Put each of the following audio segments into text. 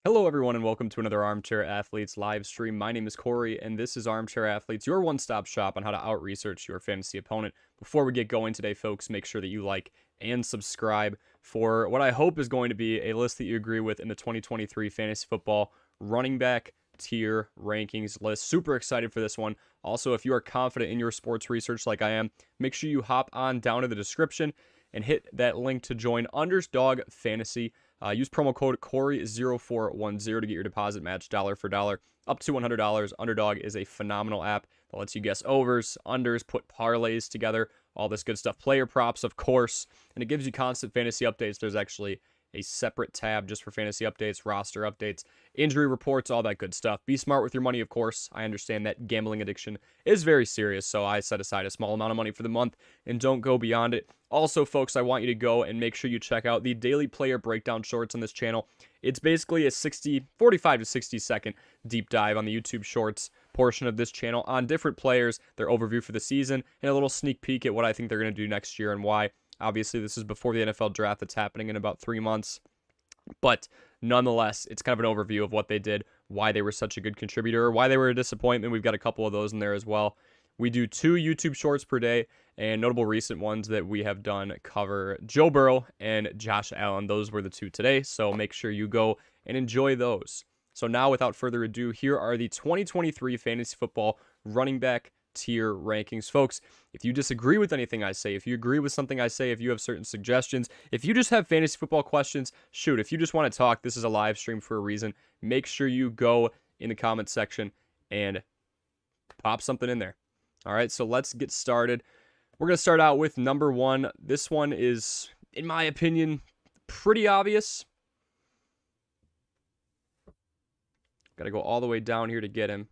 Hello, everyone, and welcome to another Armchair Athletes live stream. My name is Corey, and this is Armchair Athletes, your one-stop shop on how to out-research your fantasy opponent. Before we get going today, folks, make sure that you like and subscribe for what I hope is going to be a list that you agree with in the 2023 fantasy football running back tier rankings list. Super excited for this one. Also, if you are confident in your sports research like I am, make sure you hop on down to the description and hit that link to join Underdog Fantasy. Use promo code Corey0410 to get your deposit matched dollar for dollar up to $100. Underdog is a phenomenal app that lets you guess overs, unders, put parlays together, all this good stuff. Player props, of course, and it gives you constant fantasy updates. There's actually a separate tab just for fantasy updates, roster updates, injury reports, all that good stuff. Be smart with your money, of course. I understand that gambling addiction is very serious, so I set aside a small amount of money for the month and don't go beyond it. Also, folks, I want you to go and make sure you check out the daily player breakdown shorts on this channel. It's basically a 45 to 60 second deep dive on the YouTube shorts portion of this channel on different players, their overview for the season, and a little sneak peek at what I think they're going to do next year and why. Obviously, this is before the NFL draft that's happening in about 3 months. But nonetheless, it's kind of an overview of what they did, why they were such a good contributor, why they were a disappointment. We've got a couple of those in there as well. We do 2 YouTube shorts per day, and notable recent ones that we have done cover Joe Burrow and Josh Allen. Those were the 2 today, so make sure you go and enjoy those. So now, without further ado, here are the 2023 fantasy football running back tier rankings. Folks, if you disagree with anything I say, if you agree with something I say, if you have certain suggestions, if you just have fantasy football questions, shoot, if you just want to talk, this is a live stream for a reason. Make sure you go in the comment section and pop something in there. All right, so let's get started. We're going to start out with number 1. This one is, in my opinion, pretty obvious. Got to go all the way down here to get him.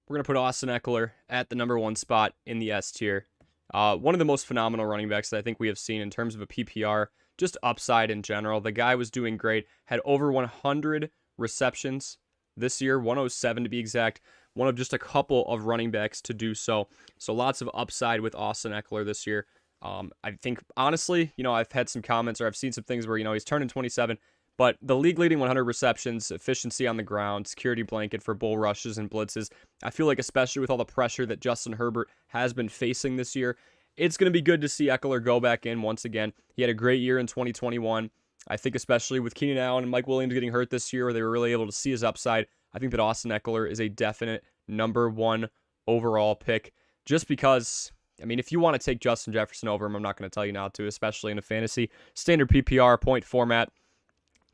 We're going to put Austin Ekeler at the number 1 spot in the S tier. One of the most phenomenal running backs that I think we have seen in terms of a PPR, just upside in general. The guy was doing great, had over 100 receptions this year, 107 to be exact, one of just a couple of running backs to do so. So lots of upside with Austin Ekeler this year. I think, honestly, I've had some comments or I've seen some things where, he's turning 27, but the league-leading 100 receptions, efficiency on the ground, security blanket for bull rushes and blitzes, I feel like especially with all the pressure that Justin Herbert has been facing this year, it's going to be good to see Ekeler go back in once again. He had a great year in 2021. I think especially with Keenan Allen and Mike Williams getting hurt this year, where they were really able to see his upside, I think that Austin Ekeler is a definite number 1 overall pick. Just because, if you want to take Justin Jefferson over him, I'm not going to tell you not to, especially in a fantasy standard PPR point format.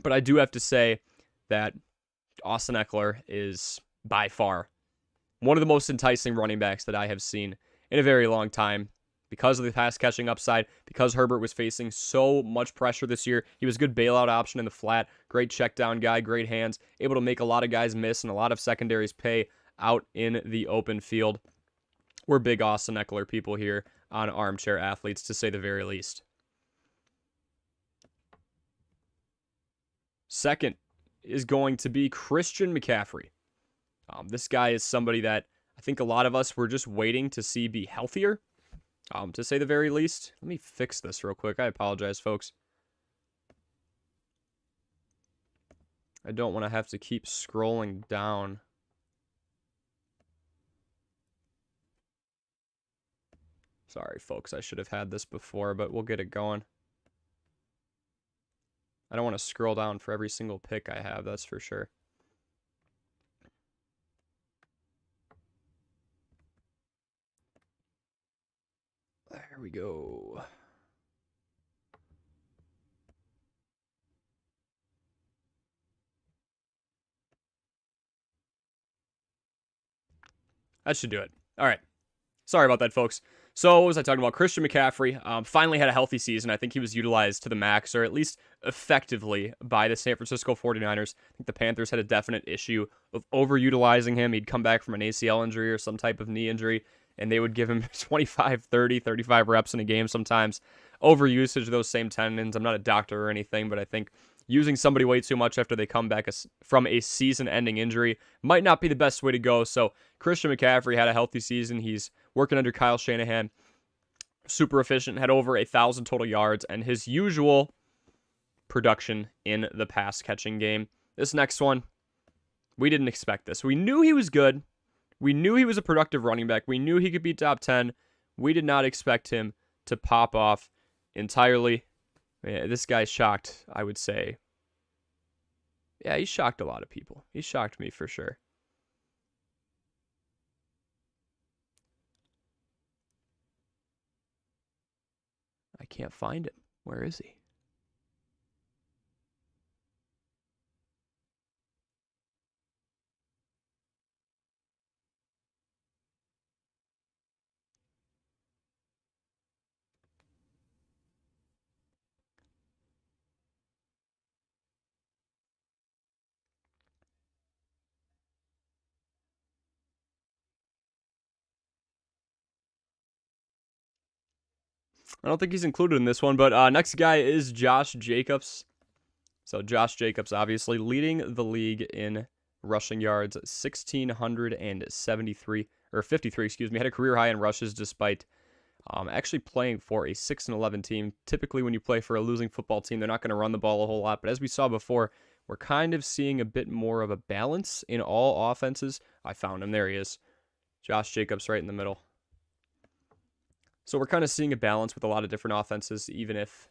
But I do have to say that Austin Ekeler is by far one of the most enticing running backs that I have seen in a very long time because of the pass catching upside, because Herbert was facing so much pressure this year. He was a good bailout option in the flat, great check down guy, great hands, able to make a lot of guys miss and a lot of secondaries pay out in the open field. We're big Austin Ekeler people here on Armchair Athletes, to say the very least. Second is going to be Christian McCaffrey. This guy is somebody that I think a lot of us were just waiting to see be healthier, to say the very least. Let me fix this real quick. I apologize, folks. I don't want to have to keep scrolling down. Sorry, folks. I should have had this before, but we'll get it going. I don't want to scroll down for every single pick I have, that's for sure. There we go. That should do it. All right. Sorry about that, folks. So what was I talking about? Christian McCaffrey finally had a healthy season. I think he was utilized to the max, or at least effectively, by the San Francisco 49ers. I think the Panthers had a definite issue of overutilizing him. He'd come back from an ACL injury or some type of knee injury, and they would give him 25, 30, 35 reps in a game sometimes. Overusage of those same tendons. I'm not a doctor or anything, but I think using somebody way too much after they come back from a season-ending injury might not be the best way to go. So Christian McCaffrey had a healthy season. He's working under Kyle Shanahan. Super efficient, had over 1,000 total yards, and his usual production in the pass catching game. This next one, we didn't expect this. We knew he was good. We knew he was a productive running back. We knew he could be top 10. We did not expect him to pop off entirely. Yeah, this guy shocked, I would say. Yeah, he shocked a lot of people. He shocked me for sure. I can't find him. Where is he? I don't think he's included in this one, but next guy is Josh Jacobs. So Josh Jacobs, obviously, leading the league in rushing yards, 1,673, or 53, excuse me. Had a career high in rushes despite actually playing for a 6-11 team. Typically, when you play for a losing football team, they're not going to run the ball a whole lot. But as we saw before, we're kind of seeing a bit more of a balance in all offenses. I found him. There he is. Josh Jacobs right in the middle. So we're kind of seeing a balance with a lot of different offenses, even if,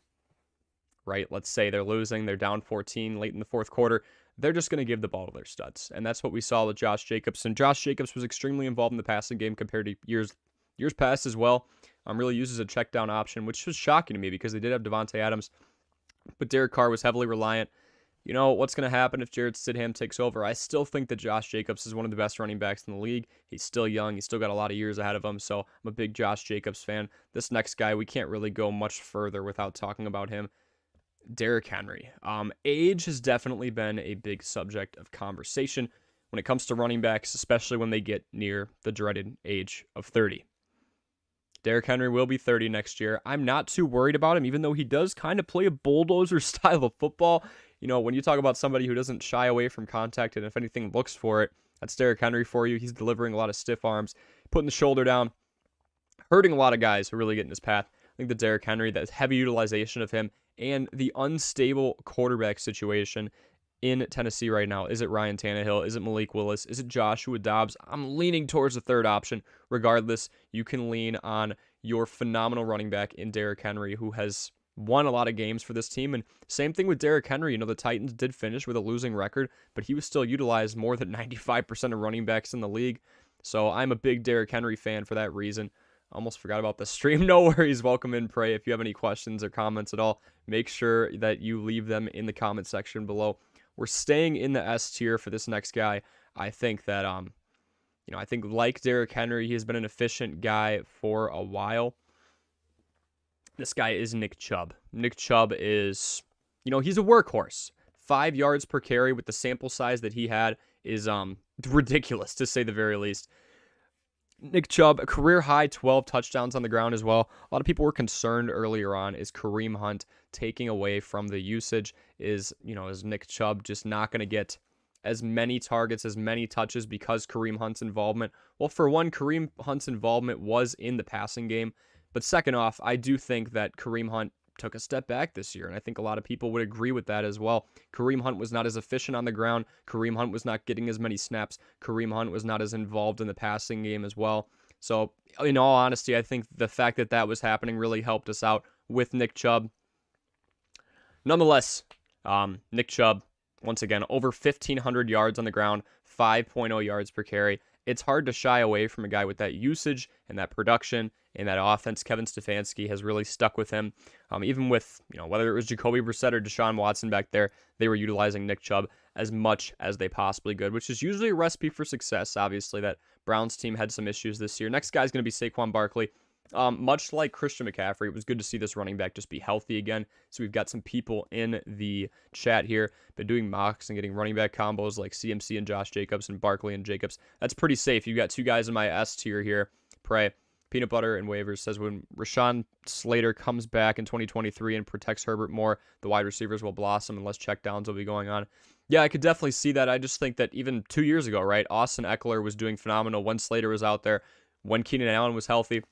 right, let's say they're losing, they're down 14 late in the fourth quarter, they're just going to give the ball to their studs. And that's what we saw with Josh Jacobs. And Josh Jacobs was extremely involved in the passing game compared to years past as well. Really uses a check down option, which was shocking to me because they did have Devontae Adams. But Derek Carr was heavily reliant. You know, what's going to happen if Jarrett Stidham takes over? I still think that Josh Jacobs is one of the best running backs in the league. He's still young. He's still got a lot of years ahead of him, so I'm a big Josh Jacobs fan. This next guy, we can't really go much further without talking about him. Derrick Henry. Age has definitely been a big subject of conversation when it comes to running backs, especially when they get near the dreaded age of 30. Derrick Henry will be 30 next year. I'm not too worried about him, even though he does kind of play a bulldozer style of football. You know, when you talk about somebody who doesn't shy away from contact and if anything looks for it, that's Derrick Henry for you. He's delivering a lot of stiff arms, putting the shoulder down, hurting a lot of guys who really get in his path. I think that Derrick Henry, that heavy utilization of him, and the unstable quarterback situation in Tennessee right now. Is it Ryan Tannehill? Is it Malik Willis? Is it Joshua Dobbs? I'm leaning towards the third option. Regardless, you can lean on your phenomenal running back in Derrick Henry, who has won a lot of games for this team. And same thing with Derrick Henry. You know, the Titans did finish with a losing record, but he was still utilized more than 95% of running backs in the league. So I'm a big Derrick Henry fan for that reason. Almost forgot about the stream. No worries. Welcome in, Pray. If you have any questions or comments at all, make sure that you leave them in the comment section below. We're staying in the S tier for this next guy. I think that, I think like Derrick Henry, he has been an efficient guy for a while. This guy is Nick Chubb. Nick Chubb is, he's a workhorse. 5 yards per carry with the sample size that he had is ridiculous, to say the very least. Nick Chubb, a career high 12 touchdowns on the ground as well. A lot of people were concerned earlier on, is Kareem Hunt taking away from the usage? Is Nick Chubb just not going to get as many targets, as many touches because Kareem Hunt's involvement? Well, for one, Kareem Hunt's involvement was in the passing game. But second off, I do think that Kareem Hunt took a step back this year, and I think a lot of people would agree with that as well. Kareem Hunt was not as efficient on the ground. Kareem Hunt was not getting as many snaps. Kareem Hunt was not as involved in the passing game as well. So, in all honesty, I think the fact that that was happening really helped us out with Nick Chubb. Nonetheless, Nick Chubb, once again, over 1,500 yards on the ground, 5.0 yards per carry. It's hard to shy away from a guy with that usage and that production and that offense. Kevin Stefanski has really stuck with him. Even with, whether it was Jacoby Brissett or Deshaun Watson back there, they were utilizing Nick Chubb as much as they possibly could, which is usually a recipe for success. Obviously, that Browns team had some issues this year. Next guy's going to be Saquon Barkley. Much like Christian McCaffrey, it was good to see this running back just be healthy again. So we've got some people in the chat here been doing mocks and getting running back combos like CMC and Josh Jacobs and Barkley and Jacobs. That's pretty safe. You've got two guys in my S tier here. Pray. Peanut Butter and Waivers says when Rashawn Slater comes back in 2023 and protects Herbert more, the wide receivers will blossom and less checkdowns will be going on. Yeah, I could definitely see that. I just think that even 2 years ago, right, Austin Ekeler was doing phenomenal when Slater was out there, when Keenan Allen was healthy.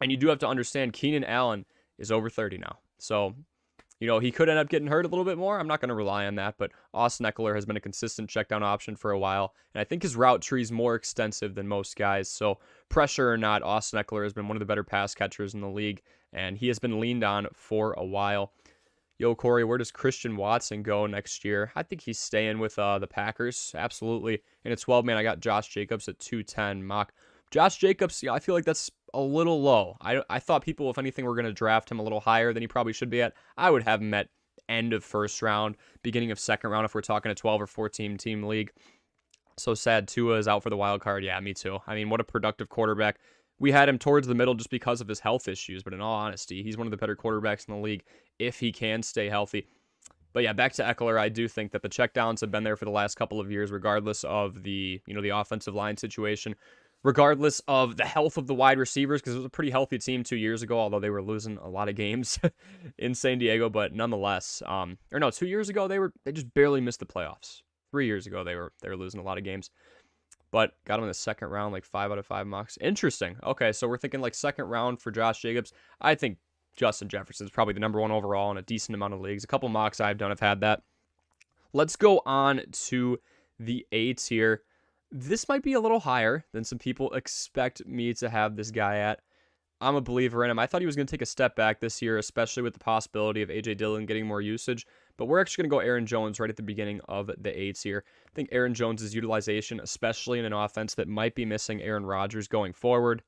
And you do have to understand Keenan Allen is over 30 now. So, he could end up getting hurt a little bit more. I'm not going to rely on that, but Austin Ekeler has been a consistent checkdown option for a while, and I think his route tree is more extensive than most guys. So, pressure or not, Austin Ekeler has been one of the better pass catchers in the league, and he has been leaned on for a while. Yo, Corey, where does Christian Watson go next year? I think he's staying with the Packers, absolutely. In a 12-man, I got Josh Jacobs at 210 mock. Josh Jacobs, I feel like that's a little low. I thought people, if anything, were going to draft him a little higher than he probably should be at. I would have him at end of first round, beginning of second round if we're talking a 12 or 14 team league. So sad Tua is out for the wild card. Yeah, me too. I mean, what a productive quarterback. We had him towards the middle just because of his health issues, but in all honesty, he's one of the better quarterbacks in the league if he can stay healthy. But yeah, back to Ekeler, I do think that the checkdowns have been there for the last couple of years, regardless of the offensive line situation, regardless of the health of the wide receivers, because it was a pretty healthy team 2 years ago, although they were losing a lot of games in San Diego. But nonetheless, 2 years ago they just barely missed the playoffs. 3 years ago they were losing a lot of games. But got him in the second round, like 5 out of 5 mocks. Interesting. Okay, so we're thinking like second round for Josh Jacobs. I think Justin Jefferson's probably the number one overall in a decent amount of leagues. A couple mocks I've done have had that. Let's go on to the A tier. This might be a little higher than some people expect me to have this guy at. I'm a believer in him. I thought he was going to take a step back this year, especially with the possibility of A.J. Dillon getting more usage. But we're actually going to go Aaron Jones right at the beginning of the A tier. I think Aaron Jones' utilization, especially in an offense that might be missing Aaron Rodgers going forward,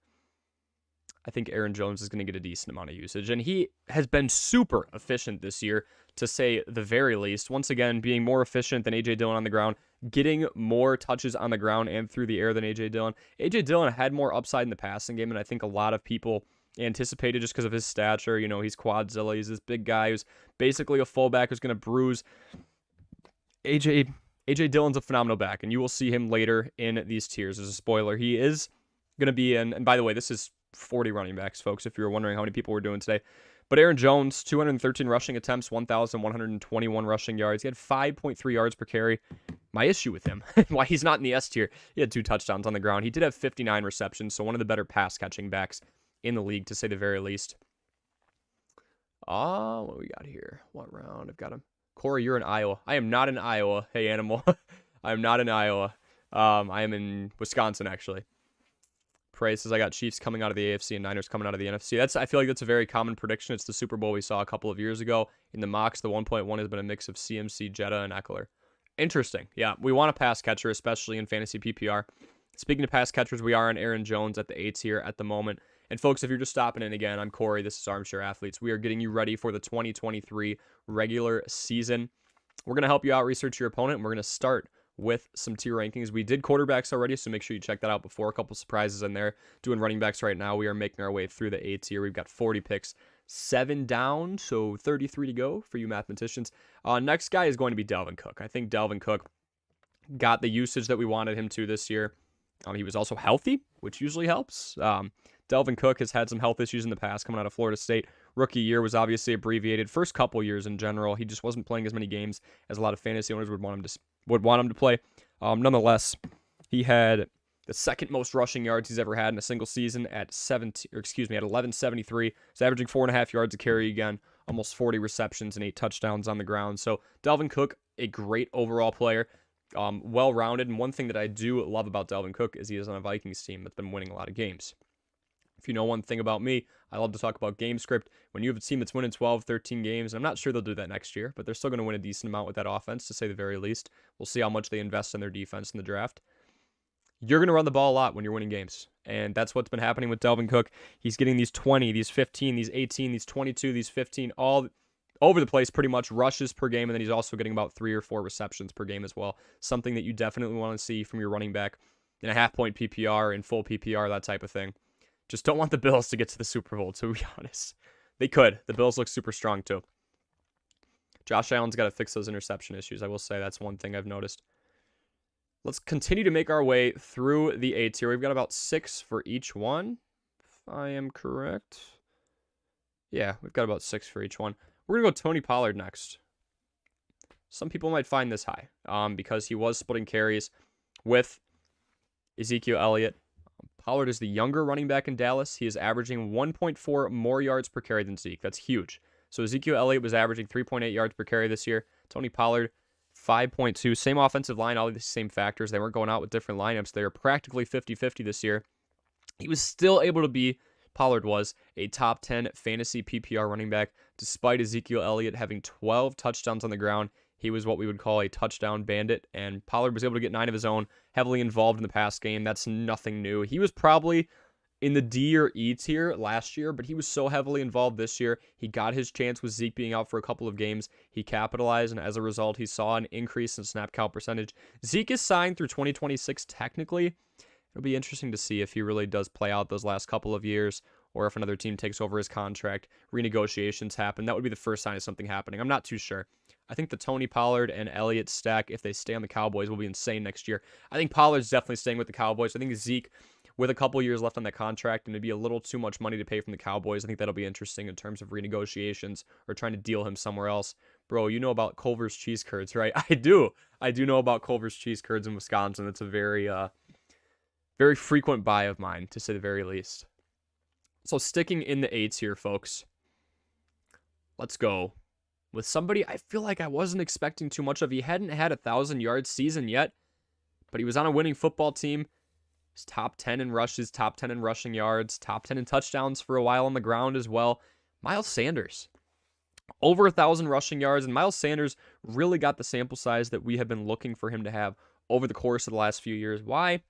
I think Aaron Jones is going to get a decent amount of usage. And he has been super efficient this year, to say the very least. Once again, being more efficient than A.J. Dillon on the ground, getting more touches on the ground and through the air than A.J. Dillon. A.J. Dillon had more upside in the passing game, and I think a lot of people anticipated just because of his stature. He's quadzilla. He's this big guy who's basically a fullback who's going to bruise. A.J. Dillon's a phenomenal back, and you will see him later in these tiers. As a spoiler, he is going to be in, and by the way, this is 40 running backs, folks, if you were wondering how many people we're doing today. But Aaron Jones, 213 rushing attempts, 1,121 rushing yards. He had 5.3 yards per carry. My issue with him, why he's not in the S tier, he had 2 touchdowns on the ground. He did have 59 receptions, so one of the better pass-catching backs in the league, to say the very least. What do we got here? What round? I've got him. Corey, you're in Iowa. I am not in Iowa. Hey, animal. I am not in Iowa. I am in Wisconsin, actually. Prey says I got Chiefs coming out of the AFC and Niners coming out of the NFC. I feel like that's a very common prediction. It's the Super Bowl we saw a couple of years ago. In the mocks, the 1.1 has been a mix of CMC, Jetta, and Ekeler. Interesting. Yeah, we want a pass catcher, especially in fantasy PPR. Speaking of pass catchers, we are on Aaron Jones at the A tier at the moment. And folks, if you're just stopping in again, I'm Corey. This is Armchair Athletes. We are getting you ready for the 2023 regular season. We're going to help you out research your opponent, and we're going to start with some tier rankings. We did quarterbacks already, so make sure you check that out before. A couple surprises in there. Doing running backs right now. We are making our way through the A tier. We've got 40 picks, 7 down, so 33 to go for you mathematicians. Next guy is going to be Dalvin Cook. I think Dalvin Cook got the usage that we wanted him to this year. He was also healthy, which usually helps. Dalvin Cook has had some health issues in the past coming out of Florida State. Rookie year was obviously abbreviated. First couple years in general, he just wasn't playing as many games as a lot of fantasy owners would want him to play. Nonetheless, he had the second most rushing yards he's ever had in a single season at 1173. He's averaging 4.5 yards a carry again, almost 40 receptions and 8 touchdowns on the ground. So Dalvin Cook, a great overall player, well-rounded. And one thing that I do love about Dalvin Cook is he is on a Vikings team that's been winning a lot of games. If you know one thing about me, I love to talk about game script. When you have a team that's winning 12, 13 games, and I'm not sure they'll do that next year, but they're still going to win a decent amount with that offense, to say the very least. We'll see how much they invest in their defense in the draft. You're going to run the ball a lot when you're winning games, and that's what's been happening with Dalvin Cook. He's getting these 20, these 15, these 18, these 22, these 15, all over the place pretty much, rushes per game, and then he's also getting about 3 or 4 receptions per game as well. Something that you definitely want to see from your running back in a half-point PPR, in full PPR, that type of thing. Just don't want the Bills to get to the Super Bowl, to be honest. They could. The Bills look super strong, too. Josh Allen's got to fix those interception issues. I will say that's one thing I've noticed. Let's continue to make our way through the A tier. We've got about 6 for each one, if I am correct. Yeah, we've got about 6 for each one. We're going to go Tony Pollard next. Some people might find this high because he was splitting carries with Ezekiel Elliott. Pollard is the younger running back in Dallas. He is averaging 1.4 more yards per carry than Zeke. That's huge. So Ezekiel Elliott was averaging 3.8 yards per carry this year. Tony Pollard, 5.2. Same offensive line, all these same factors. They weren't going out with different lineups. They were practically 50-50 this year. He was still able to be, Pollard was, a top 10 fantasy PPR running back, despite Ezekiel Elliott having 12 touchdowns on the ground. He was what we would call a touchdown bandit, and Pollard was able to get 9 of his own, heavily involved in the pass game. That's nothing new. He was probably in the D or E tier last year, but he was so heavily involved this year. He got his chance with Zeke being out for a couple of games. He capitalized, and as a result, he saw an increase in snap count percentage. Zeke is signed through 2026 technically. It'll be interesting to see if he really does play out those last couple of years, or if another team takes over his contract, renegotiations happen. That would be the first sign of something happening. I'm not too sure. I think the Tony Pollard and Elliott stack, if they stay on the Cowboys, will be insane next year. I think Pollard's definitely staying with the Cowboys. I think Zeke, with a couple years left on that contract and it'd be a little too much money to pay from the Cowboys, I think that'll be interesting in terms of renegotiations or trying to deal him somewhere else. Bro, you know about Culver's cheese curds, right? I do. I do know about Culver's cheese curds in Wisconsin. It's a very frequent buy of mine, to say the very least. So sticking in the 8s here, folks. Let's go with somebody I feel like I wasn't expecting too much of. He hadn't had a 1,000-yard season yet, but he was on a winning football team. He's top 10 in rushes, top 10 in rushing yards, top 10 in touchdowns for a while on the ground as well. Miles Sanders. Over 1,000 rushing yards, and Miles Sanders really got the sample size that we have been looking for him to have over the course of the last few years. Why?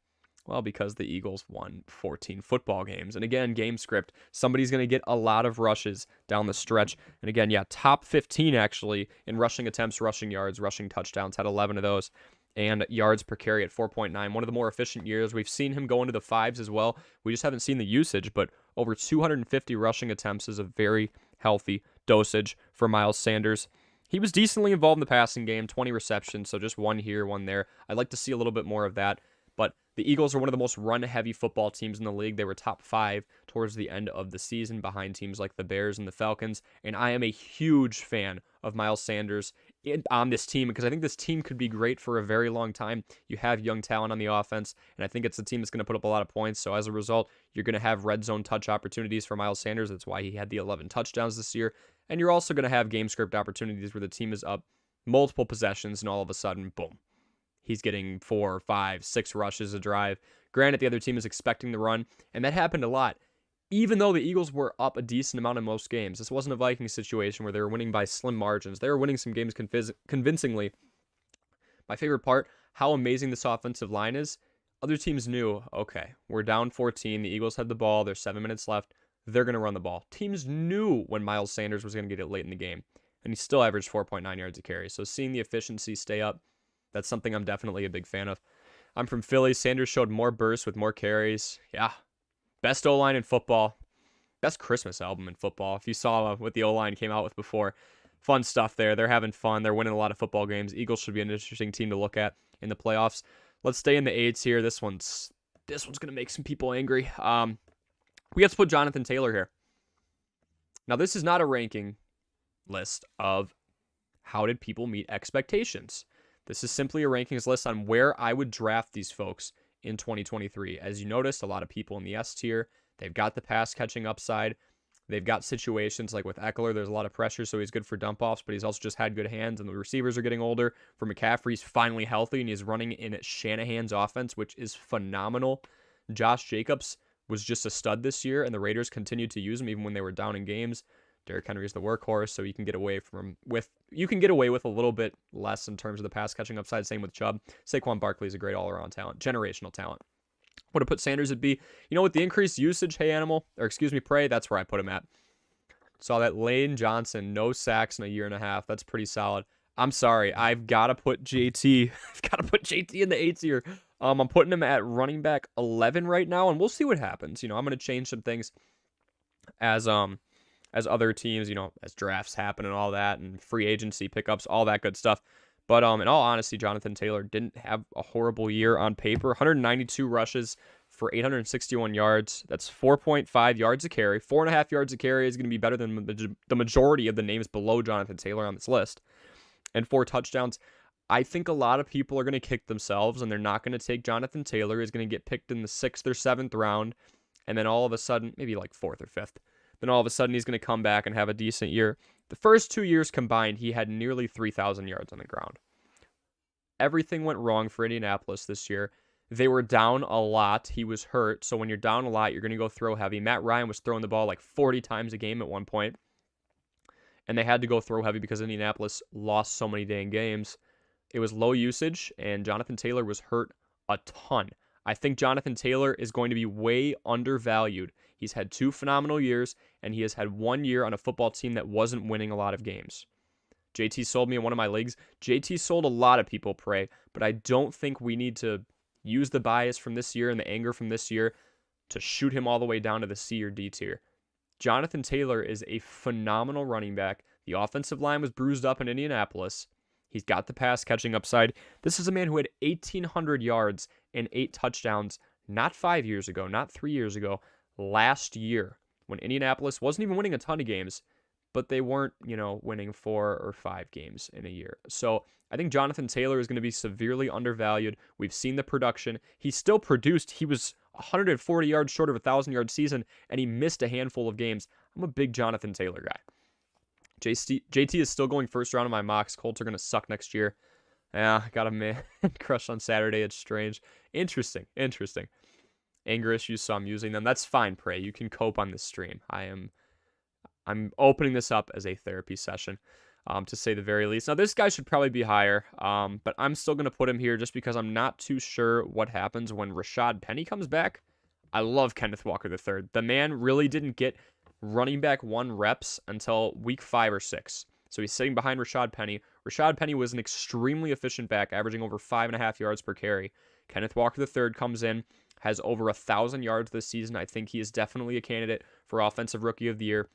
Well, because the Eagles won 14 football games. And again, game script. Somebody's going to get a lot of rushes down the stretch. And again, yeah, top 15 actually in rushing attempts, rushing yards, rushing touchdowns. Had 11 of those. And yards per carry at 4.9. One of the more efficient years. We've seen him go into the 5s as well. We just haven't seen the usage. But over 250 rushing attempts is a very healthy dosage for Miles Sanders. He was decently involved in the passing game. 20 receptions. So just one here, one there. I'd like to see a little bit more of that. But the Eagles are one of the most run-heavy football teams in the league. They were top 5 towards the end of the season behind teams like the Bears and the Falcons. And I am a huge fan of Miles Sanders on this team because I think this team could be great for a very long time. You have young talent on the offense, and I think it's a team that's going to put up a lot of points. So as a result, you're going to have red zone touch opportunities for Miles Sanders. That's why he had the 11 touchdowns this year. And you're also going to have game script opportunities where the team is up multiple possessions, and all of a sudden, boom. He's getting 4, 5, 6 rushes a drive. Granted, the other team is expecting the run, and that happened a lot. Even though the Eagles were up a decent amount in most games, this wasn't a Vikings situation where they were winning by slim margins. They were winning some games convincingly. My favorite part, how amazing this offensive line is. Other teams knew, okay, we're down 14. The Eagles had the ball. There's 7 minutes left. They're going to run the ball. Teams knew when Miles Sanders was going to get it late in the game, and he still averaged 4.9 yards a carry. So seeing the efficiency stay up, that's something I'm definitely a big fan of. I'm from Philly. Sanders showed more bursts with more carries. Yeah. Best O-line in football. Best Christmas album in football. If you saw what the O-line came out with before. Fun stuff there. They're having fun. They're winning a lot of football games. Eagles should be an interesting team to look at in the playoffs. Let's stay in the 8s here. This one's going to make some people angry. We have to put Jonathan Taylor here. Now, this is not a ranking list of how did people meet expectations. This is simply a rankings list on where I would draft these folks in 2023. As you noticed, a lot of people in the S tier, they've got the pass catching upside. They've got situations like with Ekeler, there's a lot of pressure, so he's good for dump offs, but he's also just had good hands, and the receivers are getting older. For McCaffrey, he's finally healthy, and he's running in Shanahan's offense, which is phenomenal. Josh Jacobs was just a stud this year, and the Raiders continued to use him even when they were down in games. Derrick Henry is the workhorse, so you can get away with a little bit less in terms of the pass catching upside. Same with Chubb. Saquon Barkley is a great all-around talent, generational talent. Would have put Sanders at B. You know, with the increased usage, Prey, that's where I put him at. Saw that Lane Johnson, no sacks in a year and a half. That's pretty solid. I'm sorry, I've got to put JT. I've got to put JT in the 8s here. I'm putting him at running back 11 right now, and we'll see what happens. You know, I'm going to change some things as other teams, you know, as drafts happen and all that, and free agency pickups, all that good stuff. But in all honesty, Jonathan Taylor didn't have a horrible year on paper. 192 rushes for 861 yards. That's 4.5 yards a carry. 4.5 yards a carry is going to be better than the majority of the names below Jonathan Taylor on this list. And 4 touchdowns. I think a lot of people are going to kick themselves and they're not going to take Jonathan Taylor. He's going to get picked in the 6th or 7th round. And then all of a sudden, maybe like 4th or 5th, then all of a sudden he's going to come back and have a decent year. The first 2 years combined, he had nearly 3,000 yards on the ground. Everything went wrong for Indianapolis this year. They were down a lot. He was hurt. So when you're down a lot, you're going to go throw heavy. Matt Ryan was throwing the ball like 40 times a game at one point. And they had to go throw heavy because Indianapolis lost so many dang games. It was low usage, and Jonathan Taylor was hurt a ton. I think Jonathan Taylor is going to be way undervalued. He's had 2 phenomenal years, and he has had 1 year on a football team that wasn't winning a lot of games. JT sold me in one of my leagues. JT sold a lot of people, Prey, but I don't think we need to use the bias from this year and the anger from this year to shoot him all the way down to the C or D tier. Jonathan Taylor is a phenomenal running back. The offensive line was bruised up in Indianapolis. He's got the pass catching upside. This is a man who had 1,800 yards and 8 touchdowns not 5 years ago, not 3 years ago, last year when Indianapolis wasn't even winning a ton of games, but they weren't, winning 4 or 5 games in a year. So I think Jonathan Taylor is going to be severely undervalued. We've seen the production. He still produced. He was 140 yards short of a 1,000-yard season, and he missed a handful of games. I'm a big Jonathan Taylor guy. JT is still going first round of my mocks. Colts are going to suck next year. Yeah, got a man crush on Saturday. It's strange. Interesting. Anger issues, so I'm using them. That's fine, Prey. You can cope on this stream. I'm opening this up as a therapy session, to say the very least. Now, this guy should probably be higher, but I'm still going to put him here just because I'm not too sure what happens when Rashad Penny comes back. I love Kenneth Walker III. The man really didn't get running back 1 reps until week 5 or 6. So he's sitting behind Rashad Penny. Rashad Penny was an extremely efficient back, averaging over 5.5 yards per carry. Kenneth Walker III comes in, has over 1,000 yards this season. I think he is definitely a candidate for Offensive Rookie of the Year.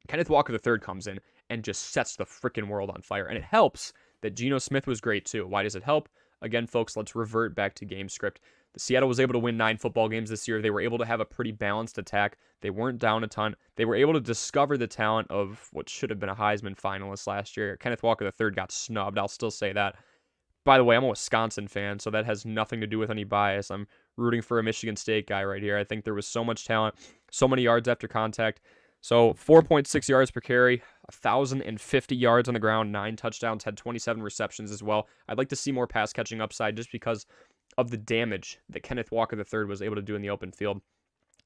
Kenneth Walker III comes in and just sets the freaking world on fire. And it helps that Geno Smith was great too. Why does it help? Again, folks, let's revert back to game script. The Seattle was able to win 9 football games this year. They were able to have a pretty balanced attack. They weren't down a ton. They were able to discover the talent of what should have been a Heisman finalist last year. Kenneth Walker III got snubbed. I'll still say that. By the way, I'm a Wisconsin fan, so that has nothing to do with any bias. I'm rooting for a Michigan State guy right here. I think there was so much talent, so many yards after contact. So 4.6 yards per carry, 1,050 yards on the ground, 9 touchdowns, had 27 receptions as well. I'd like to see more pass catching upside just because of the damage that Kenneth Walker III was able to do in the open field.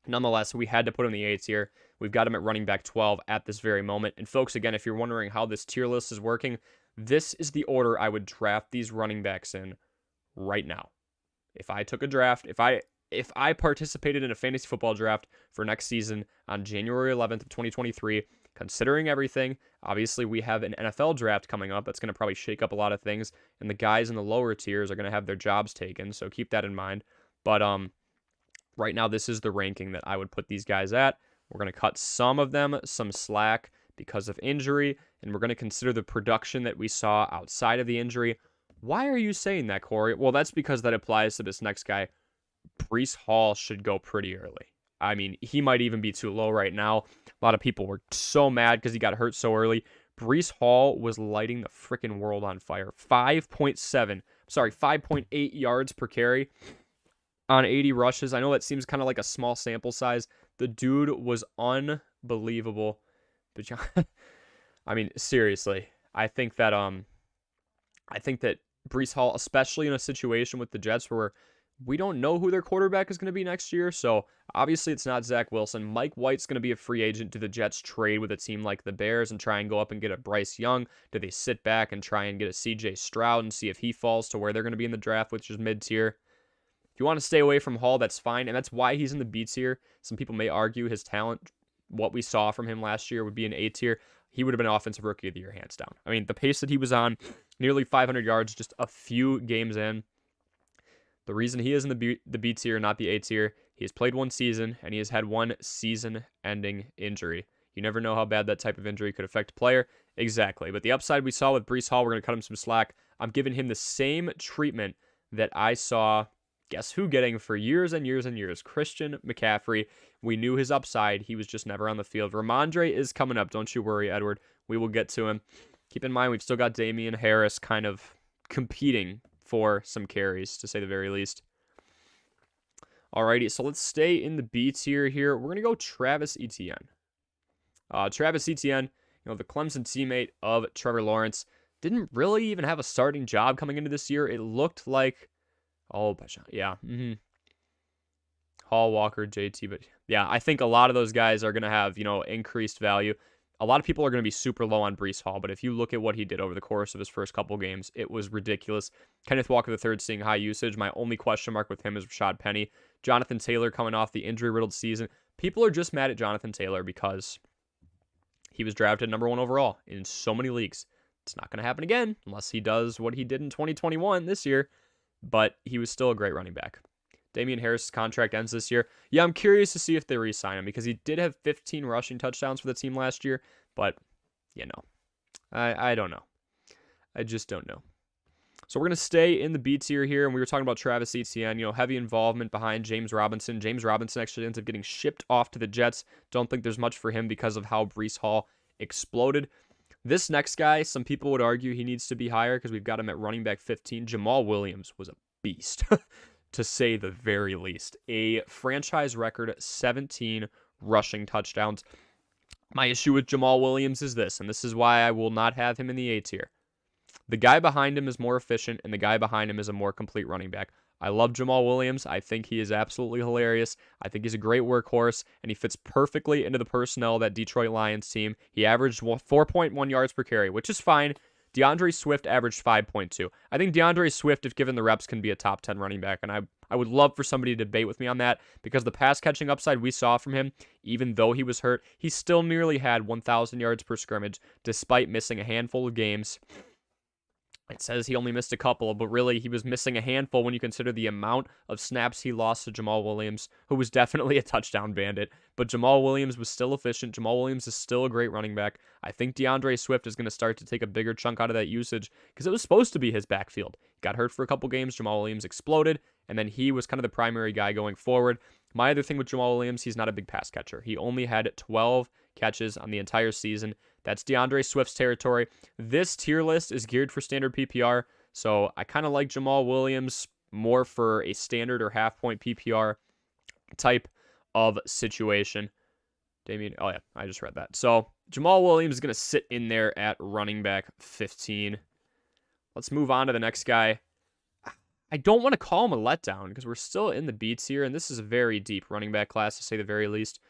Nonetheless, we had to put him in the A tier. We've got him at running back 12 at this very moment. And folks, again, if you're wondering how this tier list is working, this is the order I would draft these running backs in right now. If I took a draft, if I participated in a fantasy football draft for next season on January 11th of 2023, considering everything, obviously we have an NFL draft coming up that's going to probably shake up a lot of things, and the guys in the lower tiers are going to have their jobs taken, so keep that in mind. But right now, this is the ranking that I would put these guys at. We're going to cut some of them some slack because of injury, and we're going to consider the production that we saw outside of the injury. Why are you saying that, Corey? Well, that's because that applies to this next guy. Breece Hall should go pretty early. I mean, he might even be too low right now. A lot of people were so mad because he got hurt so early. Breece Hall was lighting the freaking world on fire. 5.8 yards per carry on 80 rushes. I know that seems kind of like a small sample size. The dude was unbelievable. But I mean, seriously, I think that Breece Hall, especially in a situation with the Jets where we don't know who their quarterback is going to be next year, so obviously it's not Zach Wilson. Mike White's going to be a free agent. Do the Jets trade with a team like the Bears and try and go up and get a Bryce Young? Do they sit back and try and get a CJ Stroud and see if he falls to where they're going to be in the draft, which is mid-tier? If you want to stay away from Hall, that's fine, and that's why he's in the B tier. Some people may argue his talent, what we saw from him last year, would be an A tier. He would have been Offensive Rookie of the Year, hands down. I mean, the pace that he was on, nearly 500 yards just a few games in. The reason he is in the B tier, not the A tier, he has played 1 season, and he has had 1 season-ending injury. You never know how bad that type of injury could affect a player. Exactly. But the upside we saw with Breece Hall, we're going to cut him some slack. I'm giving him the same treatment that I saw, guess who getting for years and years and years? Christian McCaffrey. We knew his upside. He was just never on the field. Ramondre is coming up. Don't you worry, Edward. We will get to him. Keep in mind, we've still got Damian Harris kind of competing for some carries, to say the very least. Alrighty, so let's stay in the B tier here. We're going to go Travis Etienne. Travis Etienne, the Clemson teammate of Trevor Lawrence, didn't really even have a starting job coming into this year. It looked like, Hall, Walker, JT, but yeah, I think a lot of those guys are going to have, increased value. A lot of people are going to be super low on Breece Hall, but if you look at what he did over the course of his first couple games, it was ridiculous. Kenneth Walker III seeing high usage. My only question mark with him is Rashad Penny. Jonathan Taylor coming off the injury-riddled season. People are just mad at Jonathan Taylor because he was drafted number 1 overall in so many leagues. It's not going to happen again unless he does what he did in 2021 this year, but he was still a great running back. Damian Harris' contract ends this year. Yeah, I'm curious to see if they re-sign him because he did have 15 rushing touchdowns for the team last year, but, I don't know. I just don't know. So we're going to stay in the B tier here, and we were talking about Travis Etienne, heavy involvement behind James Robinson. James Robinson actually ends up getting shipped off to the Jets. Don't think there's much for him because of how Breece Hall exploded. This next guy, some people would argue he needs to be higher because we've got him at running back 15. Jamal Williams was a beast, to say the very least. A franchise record 17 rushing touchdowns. My issue with Jamal Williams is this, and this is why I will not have him in the A tier. The guy behind him is more efficient, and the guy behind him is a more complete running back. I love Jamal Williams. I think he is absolutely hilarious. I think he's a great workhorse, and he fits perfectly into the personnel of that Detroit Lions team. He averaged 4.1 yards per carry, which is fine. DeAndre Swift averaged 5.2. I think DeAndre Swift, if given the reps, can be a top 10 running back, and I would love for somebody to debate with me on that because the pass-catching upside we saw from him, even though he was hurt, he still nearly had 1,000 yards per scrimmage despite missing a handful of games. It says he only missed a couple, but really he was missing a handful when you consider the amount of snaps he lost to Jamal Williams, who was definitely a touchdown bandit. But Jamal Williams was still efficient. Jamal Williams is still a great running back. I think DeAndre Swift is going to start to take a bigger chunk out of that usage because it was supposed to be his backfield. Got hurt for a couple games. Jamal Williams exploded, and then he was kind of the primary guy going forward. My other thing with Jamal Williams, he's not a big pass catcher. He only had 12 catches on the entire season. That's DeAndre Swift's territory. This tier list is geared for standard PPR, so I kind of like Jamal Williams more for a standard or half-point PPR type of situation. Damian, oh yeah, I just read that. So Jamal Williams is going to sit in there at running back 15. Let's move on to the next guy. I don't want to call him a letdown because we're still in the B tier, and this is a very deep running back class, to say the very least.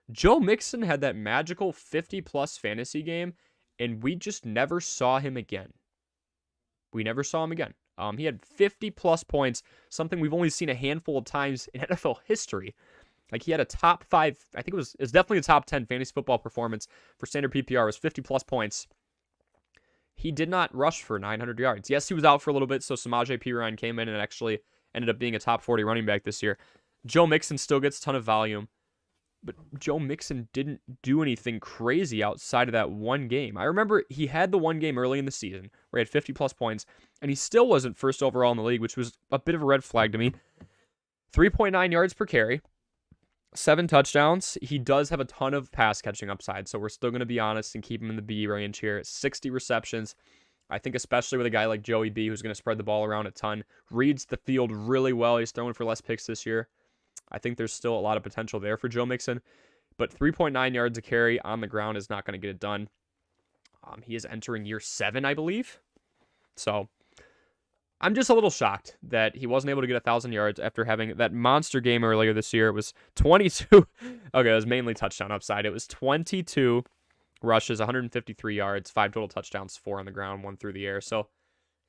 Joe Mixon had that magical 50-plus fantasy game, and we just never saw him again. We never saw him again. He had 50-plus points, something we've only seen a handful of times in NFL history. Like, he had a top 5, I think it's definitely a top 10 fantasy football performance for standard PPR. It was 50-plus points. He did not rush for 900 yards. Yes, he was out for a little bit, so Samaje Perine came in and actually ended up being a top 40 running back this year. Joe Mixon still gets a ton of volume. But Joe Mixon didn't do anything crazy outside of that one game. I remember he had the one game early in the season where he had 50-plus points, and he still wasn't first overall in the league, which was a bit of a red flag to me. 3.9 yards per carry, 7 touchdowns. He does have a ton of pass-catching upside, so we're still going to be honest and keep him in the B range here. 60 receptions. I think especially with a guy like Joey B, who's going to spread the ball around a ton, reads the field really well. He's throwing for less picks this year. I think there's still a lot of potential there for Joe Mixon, but 3.9 yards a carry on the ground is not going to get it done. He is entering year 7, I believe. So I'm just a little shocked that he wasn't able to get 1,000 yards after having that monster game earlier this year. It was 22. Okay, it was mainly touchdown upside. It was 22 rushes, 153 yards, 5 total touchdowns, 4 on the ground, 1 through the air. So,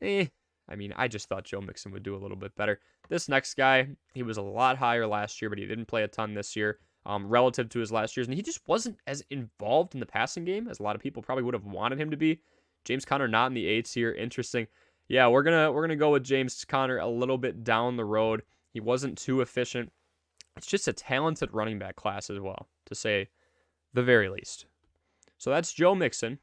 I just thought Joe Mixon would do a little bit better. This next guy, he was a lot higher last year, but he didn't play a ton this year relative to his last years, and he just wasn't as involved in the passing game as a lot of people probably would have wanted him to be. James Conner not in the 8s here. Interesting. Yeah, we're gonna go with James Conner a little bit down the road. He wasn't too efficient. It's just a talented running back class as well, to say the very least. So that's Joe Mixon.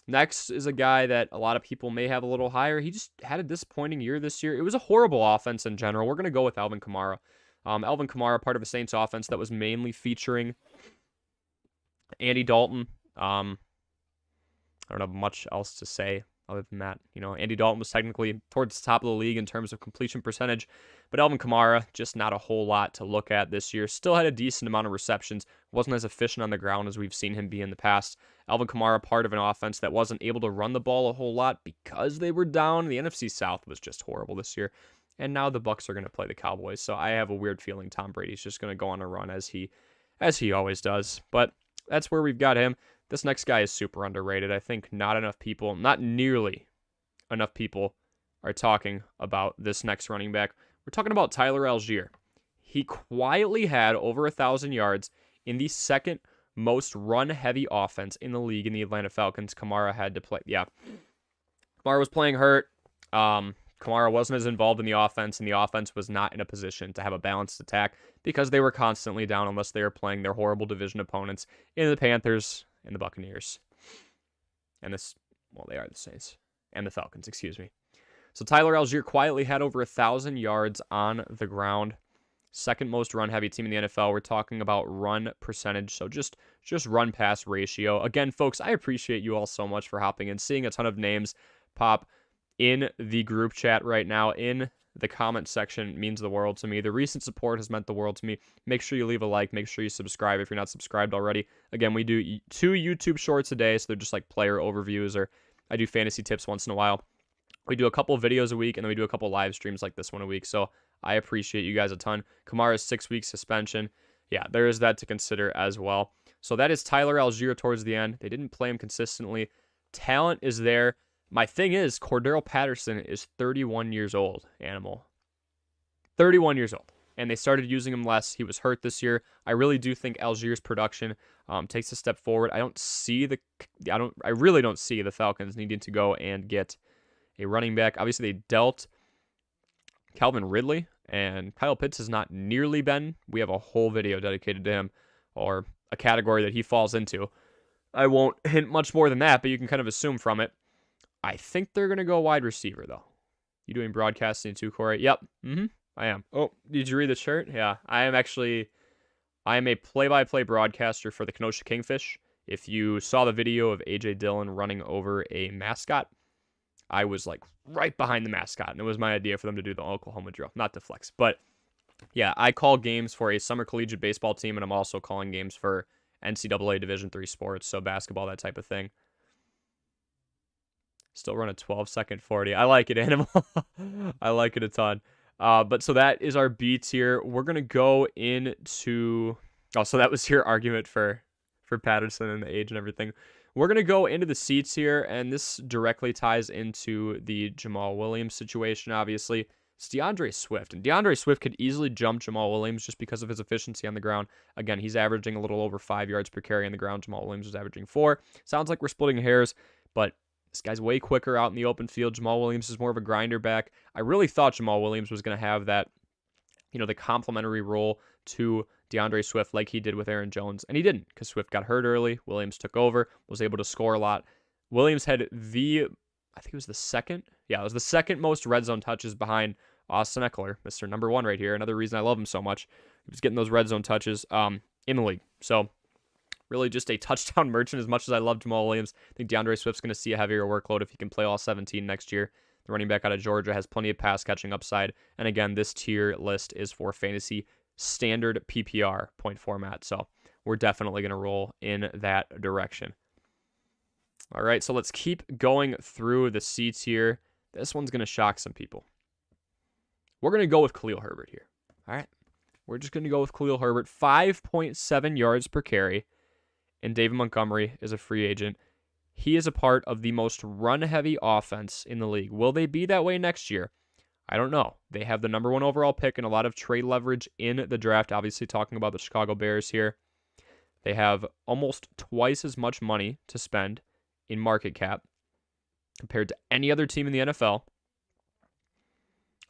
Next is a guy that a lot of people may have a little higher. He just had a disappointing year this year. It was a horrible offense in general. We're going to go with Alvin Kamara. Alvin Kamara, part of a Saints offense that was mainly featuring Andy Dalton. I don't have much else to say. other than that, Andy Dalton was technically towards the top of the league in terms of completion percentage, but Alvin Kamara, just not a whole lot to look at this year. Still had a decent amount of receptions, wasn't as efficient on the ground as we've seen him be in the past. Alvin Kamara, part of an offense that wasn't able to run the ball a whole lot because they were down. The NFC South was just horrible this year, and now the Bucs are going to play the Cowboys, so I have a weird feeling Tom Brady's just going to go on a run as he always does, but that's where we've got him. This next guy is super underrated. I think not nearly enough people are talking about this next running back. We're talking about Tyler Algier. He quietly had over 1,000 yards in the second most run-heavy offense in the league in the Atlanta Falcons. Kamara had to play. Yeah, Kamara was playing hurt. Kamara wasn't as involved in the offense, and the offense was not in a position to have a balanced attack because they were constantly down unless they were playing their horrible division opponents in the Panthers and the Buccaneers. And they are the Saints. And the Falcons, excuse me. So Tyler Algier quietly had over 1,000 yards on the ground. Second most run-heavy team in the NFL. We're talking about run percentage, so just run-pass ratio. Again, folks, I appreciate you all so much for hopping in, seeing a ton of names pop in the group chat right now, in the comment section means the world to me. The recent support has meant the world to me. Make sure you leave a like. Make sure you subscribe if you're not subscribed already. Again, we do 2 YouTube shorts a day, so they're just like player overviews, or I do fantasy tips once in a while. We do a couple videos a week, and then we do a couple live streams like this one a week, so I appreciate you guys a ton. Kamara's 6-week suspension. Yeah, there is that to consider as well. So that is Tyler Algier towards the end. They didn't play him consistently. Talent is there. My thing is, Cordero Patterson is 31 years old, animal. 31 years old. And they started using him less. He was hurt this year. I really do think Algier's production takes a step forward. I really don't see the Falcons needing to go and get a running back. Obviously, they dealt Calvin Ridley, and Kyle Pitts has not nearly been. We have a whole video dedicated to him, or a category that he falls into. I won't hint much more than that, but you can kind of assume from it. I think they're going to go wide receiver, though. You doing broadcasting too, Corey? Yep. I am. Oh, did you read the shirt? Yeah. I am a play-by-play broadcaster for the Kenosha Kingfish. If you saw the video of A.J. Dillon running over a mascot, I was like right behind the mascot, and it was my idea for them to do the Oklahoma drill. Not to flex, but yeah, I call games for a summer collegiate baseball team, and I'm also calling games for NCAA Division III sports, so basketball, that type of thing. Still run a 12-second 40. I like it, Animal. I like it a ton. But so that is our beats here. We're going to go into... Oh, so that was your argument for Patterson and the age and everything. We're going to go into the seats here, and this directly ties into the Jamal Williams situation, obviously. It's DeAndre Swift, and DeAndre Swift could easily jump Jamal Williams just because of his efficiency on the ground. Again, he's averaging a little over 5 yards per carry on the ground. Jamal Williams is averaging 4. Sounds like we're splitting hairs, but this guy's way quicker out in the open field. Jamal Williams is more of a grinder back. I really thought Jamal Williams was going to have that, the complementary role to DeAndre Swift like he did with Aaron Jones, and he didn't because Swift got hurt early. Williams took over, was able to score a lot. Williams had I think it was the second most red zone touches behind Austin Ekeler, Mr. Number 1 right here. Another reason I love him so much. He was getting those red zone touches in the league. So really just a touchdown merchant as much as I love Jamal Williams. I think DeAndre Swift's going to see a heavier workload if he can play all 17 next year. The running back out of Georgia has plenty of pass catching upside. And again, this tier list is for fantasy standard PPR point format. So we're definitely going to roll in that direction. All right, so let's keep going through the seats here. This one's going to shock some people. We're going to go with Khalil Herbert here. All right, we're just going to go with Khalil Herbert. 5.7 yards per carry. And David Montgomery is a free agent. He is a part of the most run-heavy offense in the league. Will they be that way next year? I don't know. They have the number 1 overall pick and a lot of trade leverage in the draft. Obviously, talking about the Chicago Bears here. They have almost twice as much money to spend in market cap compared to any other team in the NFL.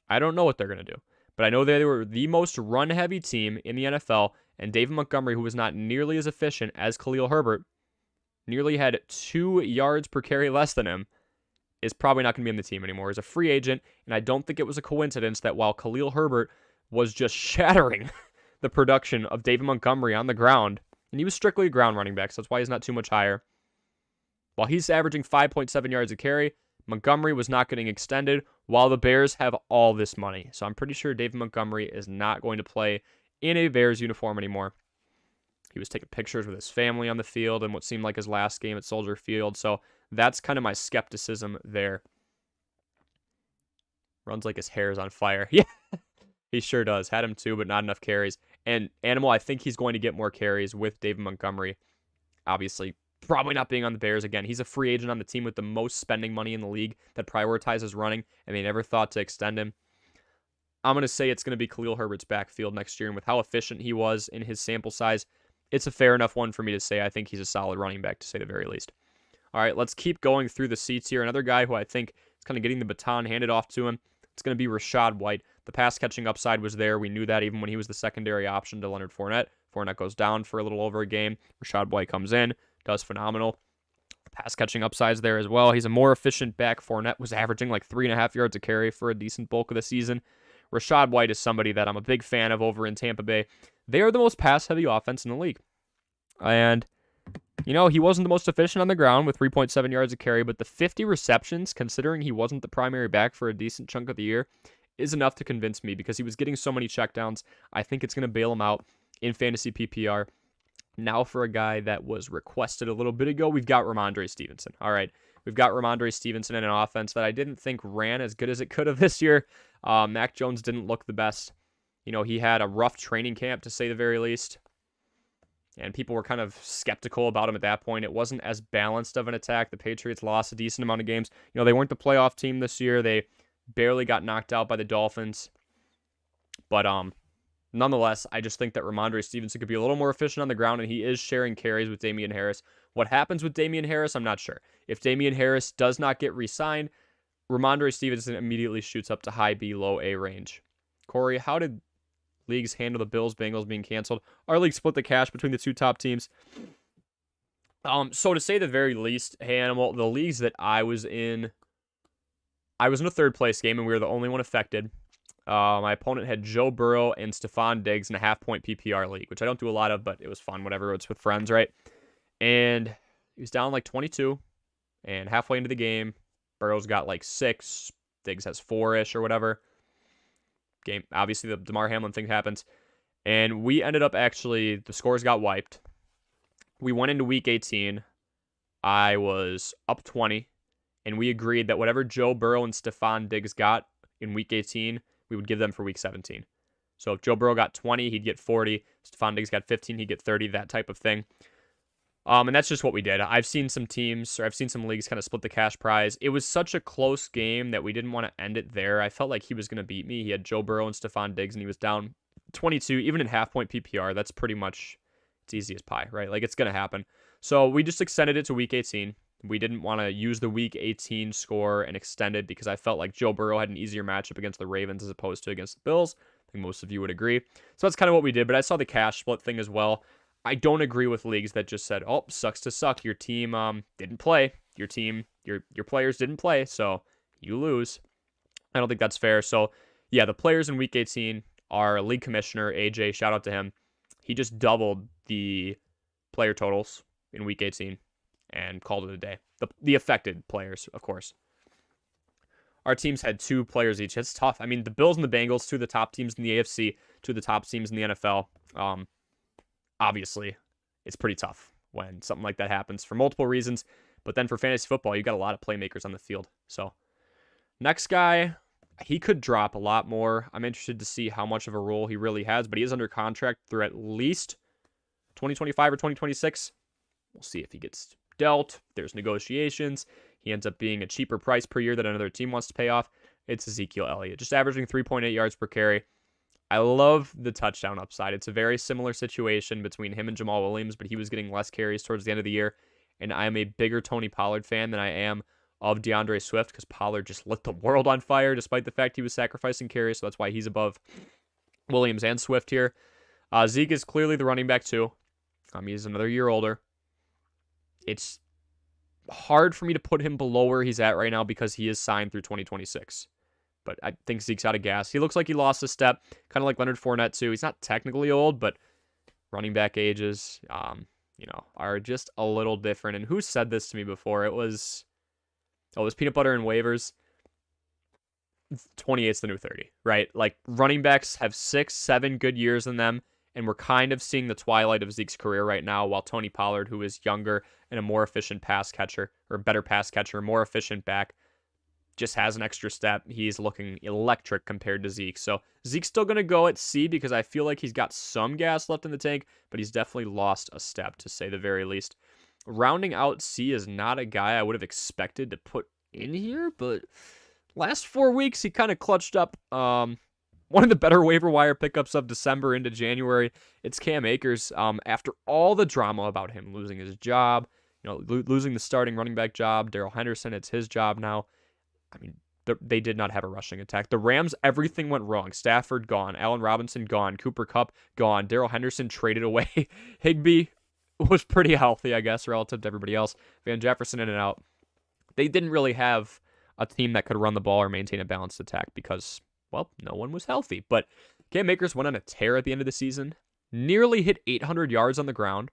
I don't know what they're going to do, but I know they were the most run-heavy team in the NFL, and David Montgomery, who was not nearly as efficient as Khalil Herbert, nearly had 2 yards per carry less than him, is probably not going to be on the team anymore. He's a free agent, and I don't think it was a coincidence that while Khalil Herbert was just shattering the production of David Montgomery on the ground, and he was strictly a ground running back, so that's why he's not too much higher. While he's averaging 5.7 yards a carry, Montgomery was not getting extended, while the Bears have all this money. So I'm pretty sure David Montgomery is not going to play in a Bears uniform anymore. He was taking pictures with his family on the field in what seemed like his last game at Soldier Field. So that's kind of my skepticism there. Runs like his hair is on fire. Yeah, he sure does. Had him too, but not enough carries. And Animal, I think he's going to get more carries with David Montgomery. Obviously, probably not being on the Bears again. He's a free agent on the team with the most spending money in the league that prioritizes running, and they never thought to extend him. I'm going to say it's going to be Khalil Herbert's backfield next year, and with how efficient he was in his sample size, it's a fair enough one for me to say I think he's a solid running back, to say the very least. All right, let's keep going through the seats here. Another guy who I think is kind of getting the baton handed off to him, it's going to be Rachaad White. The pass-catching upside was there. We knew that even when he was the secondary option to Leonard Fournette. Fournette goes down for a little over a game. Rachaad White comes in, does phenomenal. Pass-catching upside's there as well. He's a more efficient back. Fournette was averaging like 3.5 yards a carry for a decent bulk of the season. Rachaad White is somebody that I'm a big fan of over in Tampa Bay. They are the most pass-heavy offense in the league. And, you know, he wasn't the most efficient on the ground with 3.7 yards a carry, but the 50 receptions, considering he wasn't the primary back for a decent chunk of the year, is enough to convince me because he was getting so many checkdowns. I think it's going to bail him out in fantasy PPR. Now for a guy that was requested a little bit ago, we've got Ramondre Stevenson. All right, we've got Ramondre Stevenson in an offense that I didn't think ran as good as it could have this year. Mac Jones didn't look the best. You know, he had a rough training camp, to say the very least. And people were kind of skeptical about him at that point. It wasn't as balanced of an attack. The Patriots lost a decent amount of games. You know, they weren't the playoff team this year. They barely got knocked out by the Dolphins. But nonetheless, I just think that Ramondre Stevenson could be a little more efficient on the ground, and he is sharing carries with Damian Harris. What happens with Damian Harris, I'm not sure. If Damian Harris does not get re-signed, Ramondre Stevenson immediately shoots up to high B, low A range. Corey, how did leagues handle the Bills-Bengals being canceled? Our league split the cash between the two top teams. So to say the very least, hey, Animal, the leagues that I was in a third-place game, and we were the only one affected. My opponent had Joe Burrow and Stephon Diggs in a half-point PPR league, which I don't do a lot of, but it was fun, whatever. It's with friends, right? And he was down like 22, and halfway into the game, Burrow's got like 6, Diggs has 4-ish or whatever. Game, obviously the Damar Hamlin thing happens, and we ended up actually, the scores got wiped. We went into week 18. I was up 20, and we agreed that whatever Joe Burrow and Stephon Diggs got in week 18, we would give them for week 17. So if Joe Burrow got 20, he'd get 40. Stephon Diggs got 15, he'd get 30, that type of thing. And that's just what we did. I've seen some leagues kind of split the cash prize. It was such a close game that we didn't want to end it there. I felt like he was going to beat me. He had Joe Burrow and Stephon Diggs, and he was down 22, even in half-point PPR. That's pretty much, it's easy as pie, right? Like, it's going to happen. So we just extended it to week 18. We didn't want to use the week 18 score and extend it because I felt like Joe Burrow had an easier matchup against the Ravens as opposed to against the Bills. I think most of you would agree. So that's kind of what we did, but I saw the cash split thing as well. I don't agree with leagues that just said, oh, sucks to suck. Your team didn't play. Your players didn't play, so you lose. I don't think that's fair. So, yeah, the players in Week 18 are league commissioner, AJ, shout out to him. He just doubled the player totals in Week 18 and called it a day. The affected players, of course. Our teams had 2 players each. It's tough. I mean, the Bills and the Bengals, 2 of the top teams in the AFC, 2 of the top teams in the NFL. Obviously, it's pretty tough when something like that happens for multiple reasons. But then for fantasy football, you got a lot of playmakers on the field. So next guy, he could drop a lot more. I'm interested to see how much of a role he really has, but he is under contract through at least 2025 or 2026. We'll see if he gets dealt. There's negotiations. He ends up being a cheaper price per year that another team wants to pay off. It's Ezekiel Elliott, just averaging 3.8 yards per carry. I love the touchdown upside. It's a very similar situation between him and Jamal Williams, but he was getting less carries towards the end of the year. And I am a bigger Tony Pollard fan than I am of DeAndre Swift because Pollard just lit the world on fire despite the fact he was sacrificing carries. So that's why he's above Williams and Swift here. Zeke is clearly the running back too. He's another year older. It's hard for me to put him below where he's at right now because he is signed through 2026. But I think Zeke's out of gas. He looks like he lost a step, kind of like Leonard Fournette too. He's not technically old, but running back ages, are just a little different. And who said this to me before? It was Oh, this peanut butter and waivers. 28's the new 30, right? Like, running backs have 6, 7 good years in them, and we're kind of seeing the twilight of Zeke's career right now, while Tony Pollard, who is younger and a more efficient pass catcher, or better pass catcher, more efficient back, just has an extra step. He's looking electric compared to Zeke. So Zeke's still going to go at C because I feel like he's got some gas left in the tank, but he's definitely lost a step, to say the very least. Rounding out C is not a guy I would have expected to put in here, but last 4 weeks, he kind of clutched up one of the better waiver wire pickups of December into January. It's Cam Akers. After all the drama about him losing his job, losing the starting running back job, Darrell Henderson, it's his job now. I mean, they did not have a rushing attack. The Rams, everything went wrong. Stafford gone. Allen Robinson gone. Cooper Kupp gone. Darrell Henderson traded away. Higbee was pretty healthy, I guess, relative to everybody else. Van Jefferson in and out. They didn't really have a team that could run the ball or maintain a balanced attack because, well, no one was healthy. But Cam Akers went on a tear at the end of the season. Nearly hit 800 yards on the ground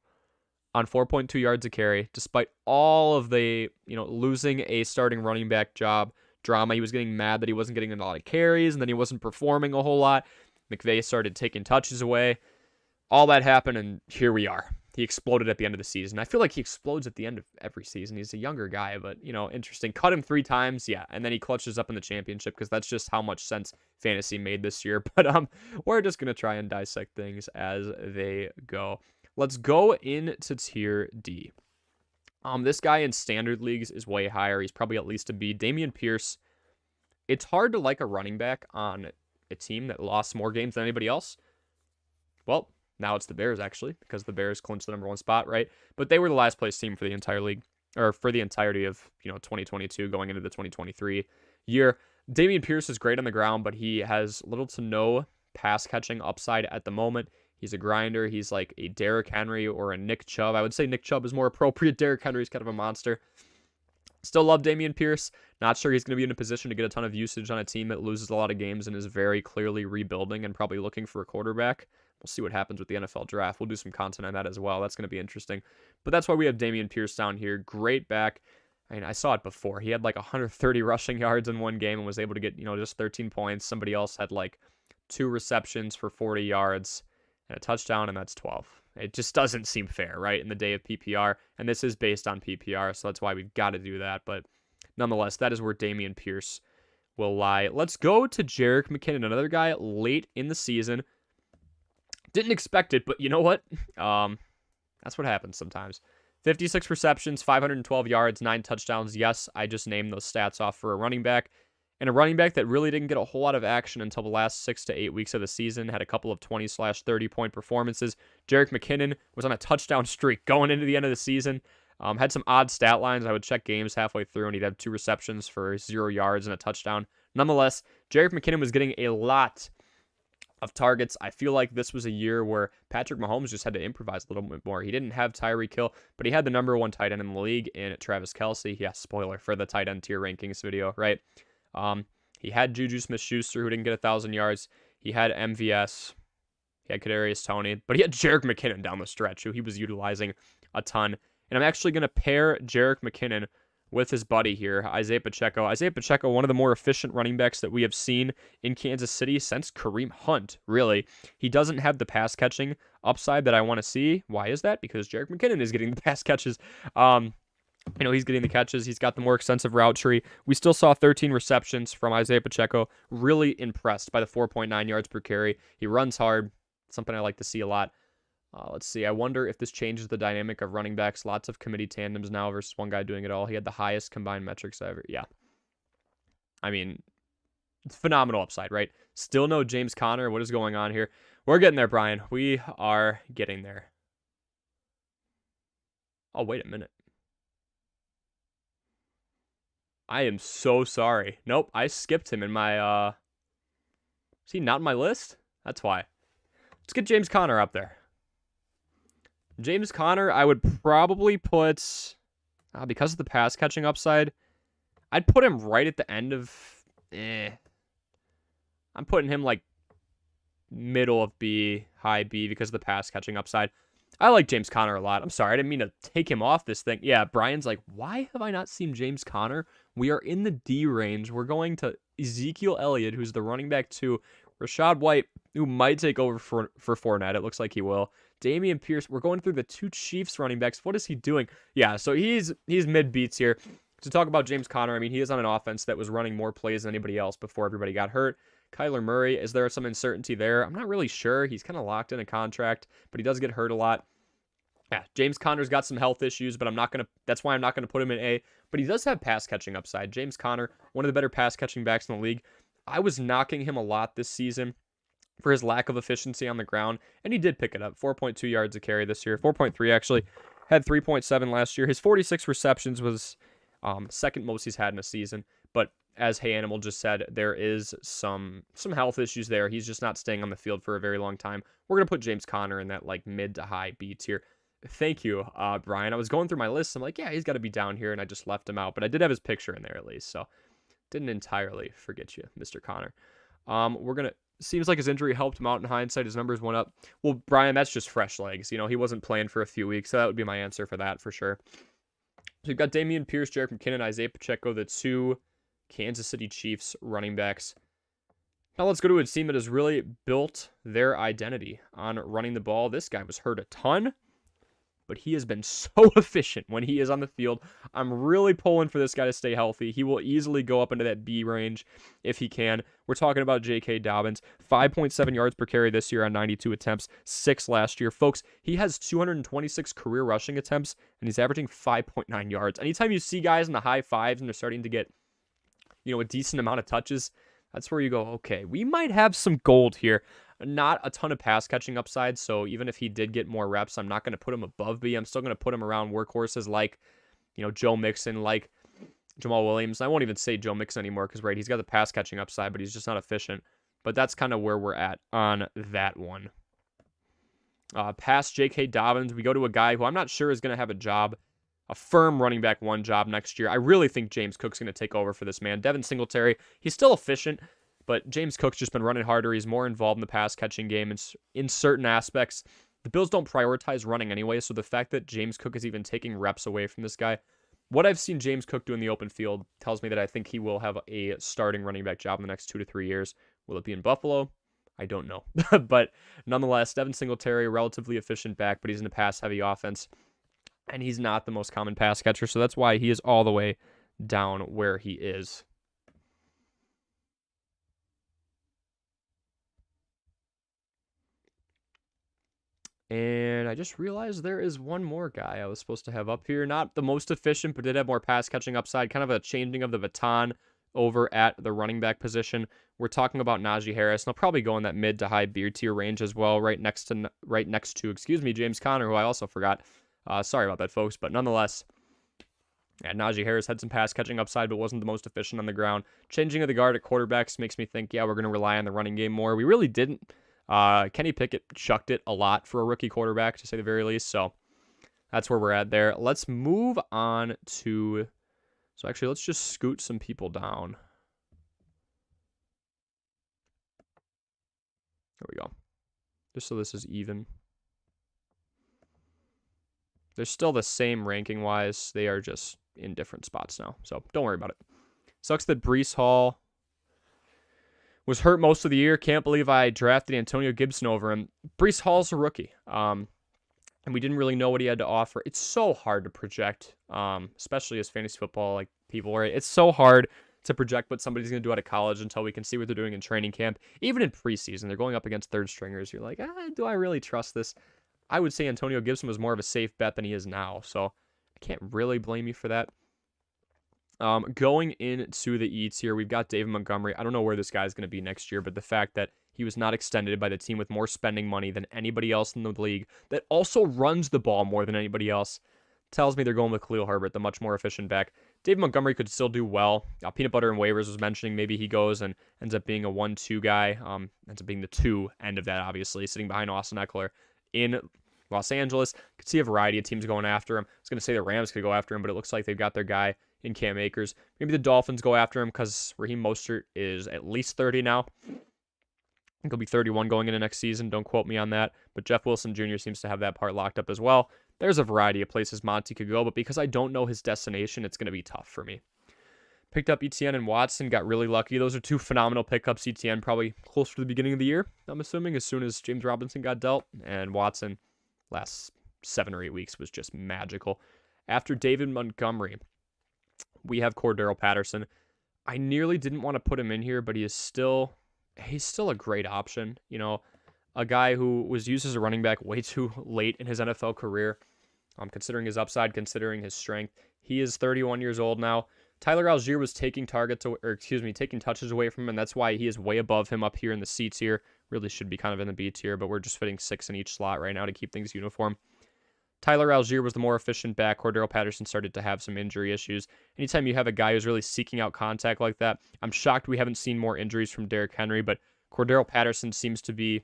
on 4.2 yards a carry, despite all of the, losing a starting running back job drama. He was getting mad that he wasn't getting a lot of carries, and then he wasn't performing a whole lot. McVay started taking touches away. All that happened, and here we are. He exploded at the end of the season. I feel like he explodes at the end of every season. He's a younger guy, but, interesting. Cut him 3 times, yeah, and then he clutches up in the championship because that's just how much sense fantasy made this year. But we're just going to try and dissect things as they go. Let's go into tier D. This guy in standard leagues is way higher. He's probably at least a B. Dameon Pierce. It's hard to like a running back on a team that lost more games than anybody else. Well, now it's the Bears, actually, because the Bears clinched the number 1 spot, right? But they were the last place team for the entire league, or for the entirety of 2022 going into the 2023 year. Dameon Pierce is great on the ground, but he has little to no pass catching upside at the moment. He's a grinder. He's like a Derrick Henry or a Nick Chubb. I would say Nick Chubb is more appropriate. Derrick Henry is kind of a monster. Still love Dameon Pierce. Not sure he's going to be in a position to get a ton of usage on a team that loses a lot of games and is very clearly rebuilding and probably looking for a quarterback. We'll see what happens with the NFL draft. We'll do some content on that as well. That's going to be interesting. But that's why we have Dameon Pierce down here. Great back. I mean, I saw it before. He had like 130 rushing yards in one game and was able to get, just 13 points. Somebody else had like 2 receptions for 40 yards and a touchdown, and that's 12. It just doesn't seem fair, right, in the day of PPR, and this is based on PPR, so that's why we've got to do that, but nonetheless, that is where Dameon Pierce will lie. Let's go to Jerick McKinnon, another guy late in the season. Didn't expect it, but you know what? That's what happens sometimes. 56 receptions, 512 yards, 9 touchdowns. Yes, I just named those stats off for a running back. And a running back that really didn't get a whole lot of action until the last 6 to 8 weeks of the season, had a couple of 20/30 point performances. Jerick McKinnon was on a touchdown streak going into the end of the season. Had some odd stat lines. I would check games halfway through, and he'd have 2 receptions for 0 yards and a touchdown. Nonetheless, Jerick McKinnon was getting a lot of targets. I feel like this was a year where Patrick Mahomes just had to improvise a little bit more. He didn't have Tyreek Hill, but he had the number 1 tight end in the league in Travis Kelce. Yeah, spoiler for the tight end tier rankings video, right? He had Juju Smith-Schuster, who didn't get 1,000 yards. He had MVS. He had Kadarius Toney. But he had Jerick McKinnon down the stretch, who he was utilizing a ton. And I'm actually going to pair Jerick McKinnon with his buddy here, Isaiah Pacheco. Isaiah Pacheco, one of the more efficient running backs that we have seen in Kansas City since Kareem Hunt, really. He doesn't have the pass catching upside that I want to see. Why is that? Because Jerick McKinnon is getting the pass catches. He's getting the catches. He's got the more extensive route tree. We still saw 13 receptions from Isaiah Pacheco. Really impressed by the 4.9 yards per carry. He runs hard. Something I like to see a lot. Let's see. I wonder if this changes the dynamic of running backs. Lots of committee tandems now versus one guy doing it all. He had the highest combined metrics ever. Yeah. I mean, it's phenomenal upside, right? Still no James Conner. What is going on here? We're getting there, Brian. We are getting there. Oh, wait a minute. I am so sorry. Nope, I skipped him in my, is he not on my list? That's why. Let's get James Conner up there. James Conner, I would probably put, because of the pass catching upside, I'd put him right at the end of, I'm putting him like middle of B, high B because of the pass catching upside. I like James Conner a lot. I'm sorry, I didn't mean to take him off this thing. Yeah, Brian's like, why have I not seen James Conner We are in the D range. We're going to Ezekiel Elliott, who's the running back 2. Rachaad White, who might take over for Fournette. It looks like he will. Dameon Pierce. We're going through the 2 Chiefs running backs. What is he doing? Yeah, so he's mid-beats here. To talk about James Conner, I mean, he is on an offense that was running more plays than anybody else before everybody got hurt. Kyler Murray, is there some uncertainty there? I'm not really sure. He's kind of locked in a contract, but he does get hurt a lot. Yeah, James Conner's got some health issues, but that's why I'm not going to put him in A. But he does have pass catching upside. James Conner, one of the better pass catching backs in the league. I was knocking him a lot this season for his lack of efficiency on the ground, and he did pick it up. 4.2 yards a carry this year. 4.3 actually. Had 3.7 last year. His 46 receptions was second most he's had in a season. But as Hey Animal just said, there is some health issues there. He's just not staying on the field for a very long time. We're going to put James Conner in that like mid to high B tier. Thank you, Brian. I was going through my list. I'm like, yeah, he's got to be down here, and I just left him out. But I did have his picture in there at least, so didn't entirely forget you, Mr. Conner. Seems like his injury helped him out in hindsight. His numbers went up. Well, Brian, that's just fresh legs. You know, he wasn't playing for a few weeks, so that would be my answer for that for sure. So you've got Dameon Pierce, Jerick McKinnon, Isaiah Pacheco, the 2 Kansas City Chiefs running backs. Now let's go to a team that has really built their identity on running the ball. This guy was hurt a ton, but he has been so efficient when he is on the field. I'm really pulling for this guy to stay healthy. He will easily go up into that B range if he can. We're talking about J.K. Dobbins, 5.7 yards per carry this year on 92 attempts, 6 last year. Folks, he has 226 career rushing attempts, and he's averaging 5.9 yards. Anytime you see guys in the high fives and they're starting to get, a decent amount of touches, that's where you go, okay, we might have some gold here. Not a ton of pass catching upside, so even if he did get more reps, I'm not going to put him above B. I'm still going to put him around workhorses like, Joe Mixon, like Jamal Williams. I won't even say Joe Mixon anymore because, right, he's got the pass catching upside, but he's just not efficient. But that's kind of where we're at on that one. Past J.K. Dobbins, we go to a guy who I'm not sure is going to have a firm running back 1 job next year. I really think James Cook's going to take over for this man. Devin Singletary, he's still efficient, but James Cook's just been running harder. He's more involved in the pass-catching game in certain aspects. The Bills don't prioritize running anyway, so the fact that James Cook is even taking reps away from this guy, what I've seen James Cook do in the open field tells me that I think he will have a starting running back job in the next 2 to 3 years. Will it be in Buffalo? I don't know. But nonetheless, Devin Singletary, relatively efficient back, but he's in a pass-heavy offense, and he's not the most common pass catcher, so that's why he is all the way down where he is. And I just realized there is one more guy I was supposed to have up here. Not the most efficient, but did have more pass catching upside. Kind of a changing of the baton over at the running back position. We're talking about Najee Harris. And I'll probably go in that mid to high B tier range as well, right next to James Conner, who I also forgot. Sorry about that, folks. But nonetheless, yeah, Najee Harris had some pass catching upside, but wasn't the most efficient on the ground. Changing of the guard at quarterbacks makes me think, yeah, we're going to rely on the running game more. We really didn't. Kenny Pickett chucked it a lot for a rookie quarterback, to say the very least. So that's where we're at there. Let's move on to... So actually, let's just scoot some people down. There we go. Just so this is even. They're still the same ranking-wise. They are just in different spots now. So don't worry about it. Sucks that Breece Hall was hurt most of the year. Can't believe I drafted Antonio Gibson over him. Breece Hall's a rookie. And we didn't really know what he had to offer. It's so hard to project, especially as fantasy football like people, right? It's so hard to project what somebody's going to do out of college until we can see what they're doing in training camp. Even in preseason, they're going up against third stringers. You're like, do I really trust this? I would say Antonio Gibson was more of a safe bet than he is now, so I can't really blame you for that. Going into the E tier, we've got David Montgomery. I don't know where this guy's going to be next year, but the fact that he was not extended by the team with more spending money than anybody else in the league, that also runs the ball more than anybody else, tells me they're going with Khalil Herbert, the much more efficient back. David Montgomery could still do well. Peanut Butter and Waivers was mentioning maybe he goes and ends up being a 1-2 guy. Ends up being the 2 end of that, obviously, sitting behind Austin Ekeler in Los Angeles. Could see a variety of teams going after him. I was going to say the Rams could go after him, but it looks like they've got their guy in Cam Akers. Maybe the Dolphins go after him because Raheem Mostert is at least 30 now. I think he'll be 31 going into next season. Don't quote me on that. But Jeff Wilson Jr. seems to have that part locked up as well. There's a variety of places Monty could go, but because I don't know his destination, it's going to be tough for me. Picked up ETN and Watson, got really lucky. Those are two phenomenal pickups. ETN probably closer to the beginning of the year, I'm assuming, as soon as James Robinson got dealt. And Watson, last 7 or 8 weeks, was just magical. After David Montgomery, we have Cordero Patterson. I nearly didn't want to put him in here, but he's still a great option. You know, a guy who was used as a running back way too late in his NFL career. Considering his upside, considering his strength. He is 31 years old now. Tyler Algier was taking taking touches away from him, and that's why he is way above him up here in the C tier. Really should be kind of in the B tier, but we're just fitting 6 in each slot right now to keep things uniform. Tyler Algier was the more efficient back. Cordero Patterson started to have some injury issues. Anytime you have a guy who's really seeking out contact like that, I'm shocked we haven't seen more injuries from Derrick Henry, but Cordero Patterson seems to be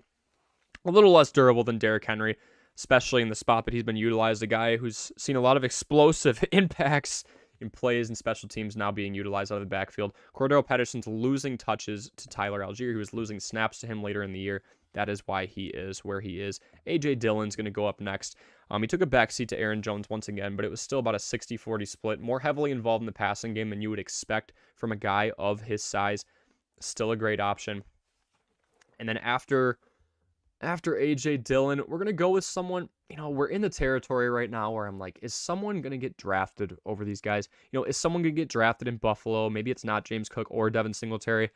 a little less durable than Derrick Henry, especially in the spot that he's been utilized. A guy who's seen a lot of explosive impacts in plays and special teams now being utilized out of the backfield. Cordero Patterson's losing touches to Tyler Algier, who is losing snaps to him later in the year. That is why he is where he is. A.J. Dillon's going to go up next. He took a backseat to Aaron Jones once again, but it was still about a 60-40 split. More heavily involved in the passing game than you would expect from a guy of his size. Still a great option. And then after A.J. Dillon, we're going to go with someone, we're in the territory right now where I'm like, is someone going to get drafted over these guys? Is someone going to get drafted in Buffalo? Maybe it's not James Cook or Devin Singletary.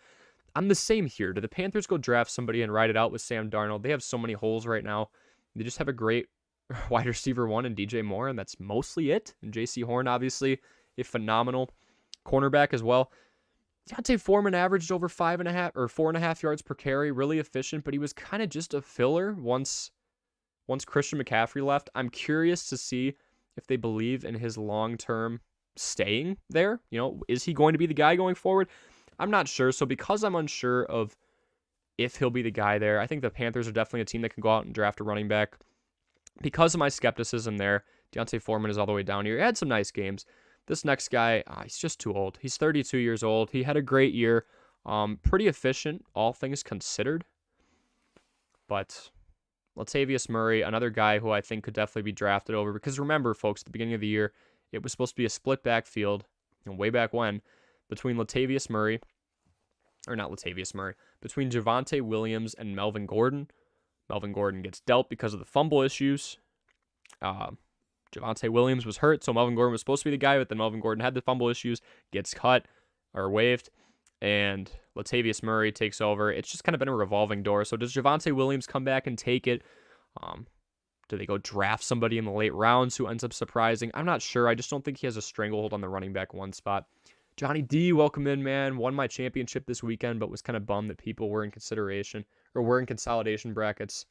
I'm the same here. Do the Panthers go draft somebody and ride it out with Sam Darnold? They have so many holes right now. They just have a great wide receiver 1 and DJ Moore, and that's mostly it. And J.C. Horn, obviously, a phenomenal cornerback as well. Deontay Foreman averaged over 5.5 or 4.5 yards per carry, really efficient, but he was kind of just a filler once Christian McCaffrey left. I'm curious to see if they believe in his long-term staying there. Is he going to be the guy going forward? I'm not sure. So because I'm unsure of if he'll be the guy there, I think the Panthers are definitely a team that can go out and draft a running back. Because of my skepticism there, Deontay Foreman is all the way down here. He had some nice games. This next guy, he's just too old. He's 32 years old. He had a great year. Pretty efficient, all things considered. But Latavius Murray, another guy who I think could definitely be drafted over. Because remember, folks, at the beginning of the year, it was supposed to be a split backfield, way back when, between between Javonte Williams and Melvin Gordon. Melvin Gordon gets dealt because of the fumble issues. Javonte Williams was hurt, so Melvin Gordon was supposed to be the guy, but then Melvin Gordon had the fumble issues, gets cut or waived, and Latavius Murray takes over. It's just kind of been a revolving door. So does Javonte Williams come back and take it? Do they go draft somebody in the late rounds who ends up surprising? I'm not sure. I just don't think he has a stranglehold on the running back 1 spot. Johnny D, welcome in, man. Won my championship this weekend, but was kind of bummed that people were in consolidation brackets.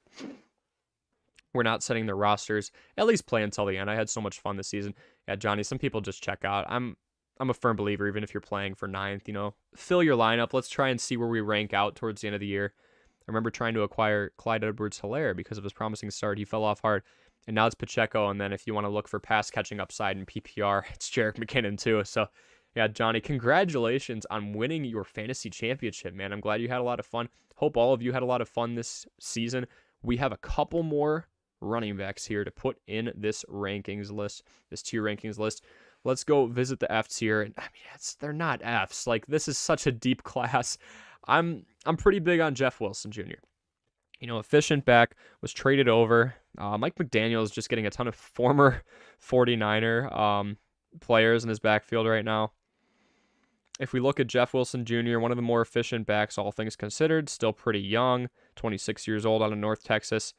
We're not setting their rosters. At least play until the end. I had so much fun this season. Yeah, Johnny, some people just check out. I'm a firm believer, even if you're playing for 9th, fill your lineup. Let's try and see where we rank out towards the end of the year. I remember trying to acquire Clyde Edwards-Helaire because of his promising start. He fell off hard. And now it's Pacheco. And then if you want to look for pass catching upside in PPR, it's Jerick McKinnon too. So yeah, Johnny, congratulations on winning your fantasy championship, man. I'm glad you had a lot of fun. Hope all of you had a lot of fun this season. We have a couple more running backs here to put in this rankings list, this tier rankings list. Let's go visit the F tier. And they're not Fs. Like, this is such a deep class. I'm pretty big on Jeff Wilson Jr. Efficient back, was traded over. Mike McDaniel is just getting a ton of former 49er players in his backfield right now. If we look at Jeff Wilson Jr., one of the more efficient backs, all things considered, still pretty young, 26 years old out of North Texas.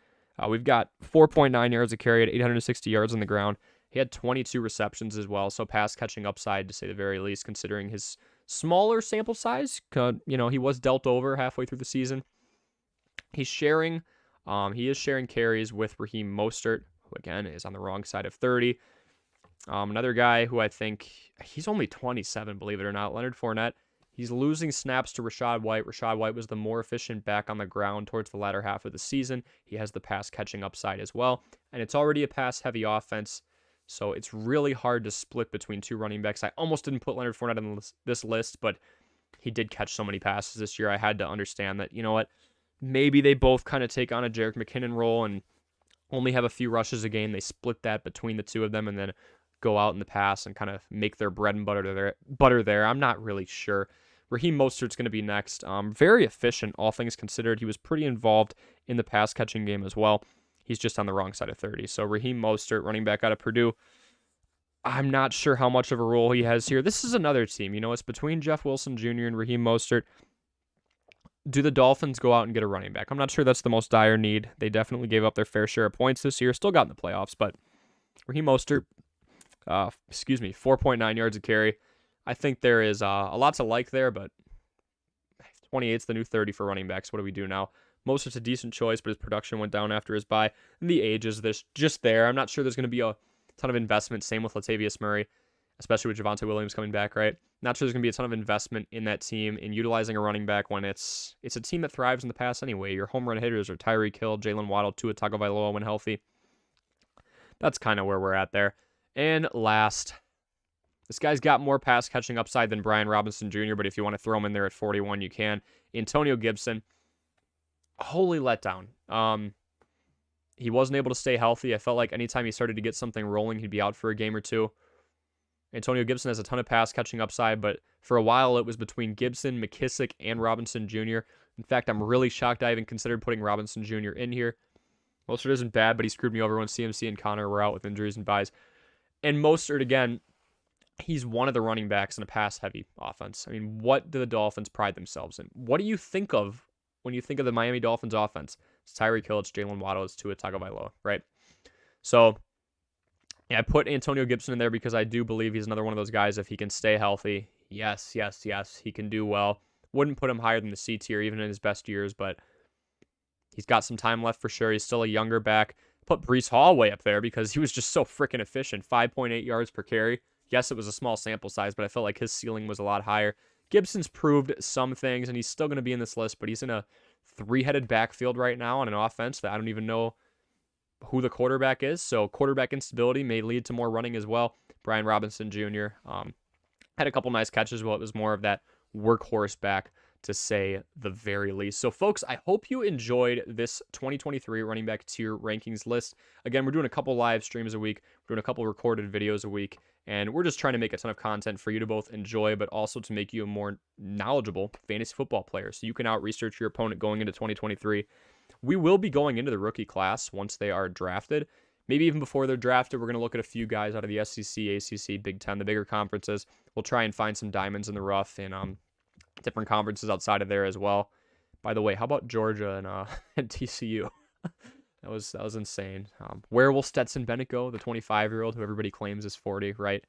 We've got 4.9 yards a carry at 860 yards on the ground. He had 22 receptions as well, so pass catching upside to say the very least, considering his smaller sample size. He was dealt over halfway through the season. He is sharing carries with Raheem Mostert, who again is on the wrong side of 30. Another guy who I think, he's only 27, believe it or not, Leonard Fournette. He's losing snaps to Rachaad White. Rachaad White was the more efficient back on the ground towards the latter half of the season. He has the pass-catching upside as well. And it's already a pass-heavy offense, so it's really hard to split between 2 running backs. I almost didn't put Leonard Fournette on this list, but he did catch so many passes this year. I had to understand that, maybe they both kind of take on a Jerick McKinnon role and only have a few rushes a game. They split that between the two of them, and then go out in the pass and kind of make their bread and butter there. I'm not really sure. Raheem Mostert's going to be next. Very efficient, all things considered. He was pretty involved in the pass catching game as well. He's just on the wrong side of 30. So Raheem Mostert, running back out of Purdue. I'm not sure how much of a role he has here. This is another team. It's between Jeff Wilson Jr. and Raheem Mostert. Do the Dolphins go out and get a running back? I'm not sure that's the most dire need. They definitely gave up their fair share of points this year. Still got in the playoffs, but Raheem Mostert, 4.9 yards a carry. I think there is a lot to like there, but 28 is the new 30 for running backs. What do we do now? Mostert's a decent choice, but his production went down after his bye. And the age is just there. I'm not sure there's going to be a ton of investment. Same with Latavius Murray, especially with Javonte Williams coming back, right? Not sure there's going to be a ton of investment in that team in utilizing a running back when it's a team that thrives in the pass anyway. Your home run hitters are Tyreek Hill, Jalen Waddle, Tua Tagovailoa when healthy. That's kind of where we're at there. And last, this guy's got more pass catching upside than Brian Robinson Jr., but if you want to throw him in there at 41, you can. Antonio Gibson, holy letdown. He wasn't able to stay healthy. I felt like anytime he started to get something rolling, he'd be out for a game or two. Antonio Gibson has a ton of pass catching upside, but for a while it was between Gibson, McKissick, and Robinson Jr. In fact, I'm really shocked I even considered putting Robinson Jr. in here. Mostert isn't bad, but he screwed me over when CMC and Connor were out with injuries and buys. And Mostert, again, he's one of the running backs in a pass-heavy offense. I mean, what do the Dolphins pride themselves in? What do you think of when you think of the Miami Dolphins offense? It's Tyreek Hill, it's Jalen Waddle, it's Tua Tagovailoa, right? So, yeah, I put Antonio Gibson in there because I do believe he's another one of those guys, if he can stay healthy, yes, he can do well. Wouldn't put him higher than the C tier, even in his best years, but he's got some time left for sure. He's still a younger back. Put Breece Hall way up there because he was just so freaking efficient. 5.8 yards per carry. Yes, it was a small sample size, but I felt like his ceiling was a lot higher. Gibson's proved some things, and he's still going to be in this list, but he's in a three-headed backfield right now on an offense that I don't even know who the quarterback is. So quarterback instability may lead to more running as well. Brian Robinson Jr. Had a couple nice catches, but it was more of that workhorse back, to say the very least. So folks, I hope you enjoyed this 2023 running back tier rankings list. Again, we're doing a couple live streams a week. We're doing a couple recorded videos a week. And we're just trying to make a ton of content for you to both enjoy, but also to make you a more knowledgeable fantasy football player. So you can out-research your opponent going into 2023. We will be going into the rookie class once they are drafted. Maybe even before they're drafted, we're going to look at a few guys out of the SEC, ACC, Big Ten, the bigger conferences. We'll try and find some diamonds in the rough in different conferences outside of there as well. By the way, how about Georgia and TCU? That was insane. Where will Stetson Bennett go, the 25-year-old who everybody claims is 40, right?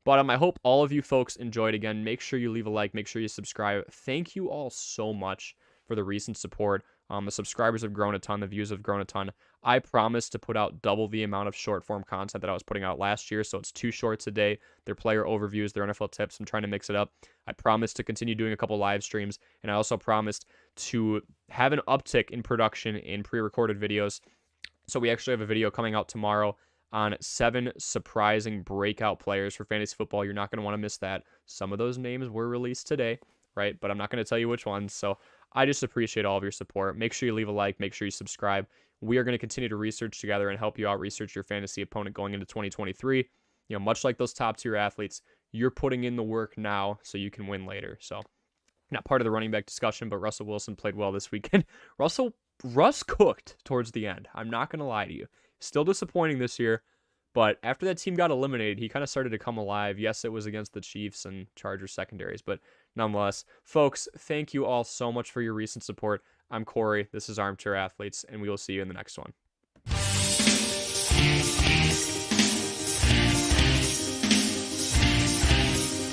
But I hope all of you folks enjoyed. Again, make sure you leave a like. Make sure you subscribe. Thank you all so much for the recent support. The subscribers have grown a ton. The views have grown a ton. I promise to put out double the amount of short-form content that I was putting out last year. So it's 2 shorts a day. Their player overviews, their NFL tips. I'm trying to mix it up. I promised to continue doing a couple live streams. And I also promised to have an uptick in production in pre-recorded videos. So we actually have a video coming out tomorrow on 7 surprising breakout players for fantasy football. You're not going to want to miss that. Some of those names were released today, right? But I'm not going to tell you which ones. So I just appreciate all of your support. Make sure you leave a like. Make sure you subscribe. We are going to continue to research together and help you out research your fantasy opponent going into 2023. Much like those top tier athletes, you're putting in the work now so you can win later. So not part of the running back discussion, but Russell Wilson played well this weekend. Russ cooked towards the end. I'm not going to lie to you. Still disappointing this year, but after that team got eliminated, he kind of started to come alive. Yes, it was against the Chiefs and Chargers secondaries, but nonetheless, folks, thank you all so much for your recent support. I'm Corey. This is Armchair Athletes, and we will see you in the next one.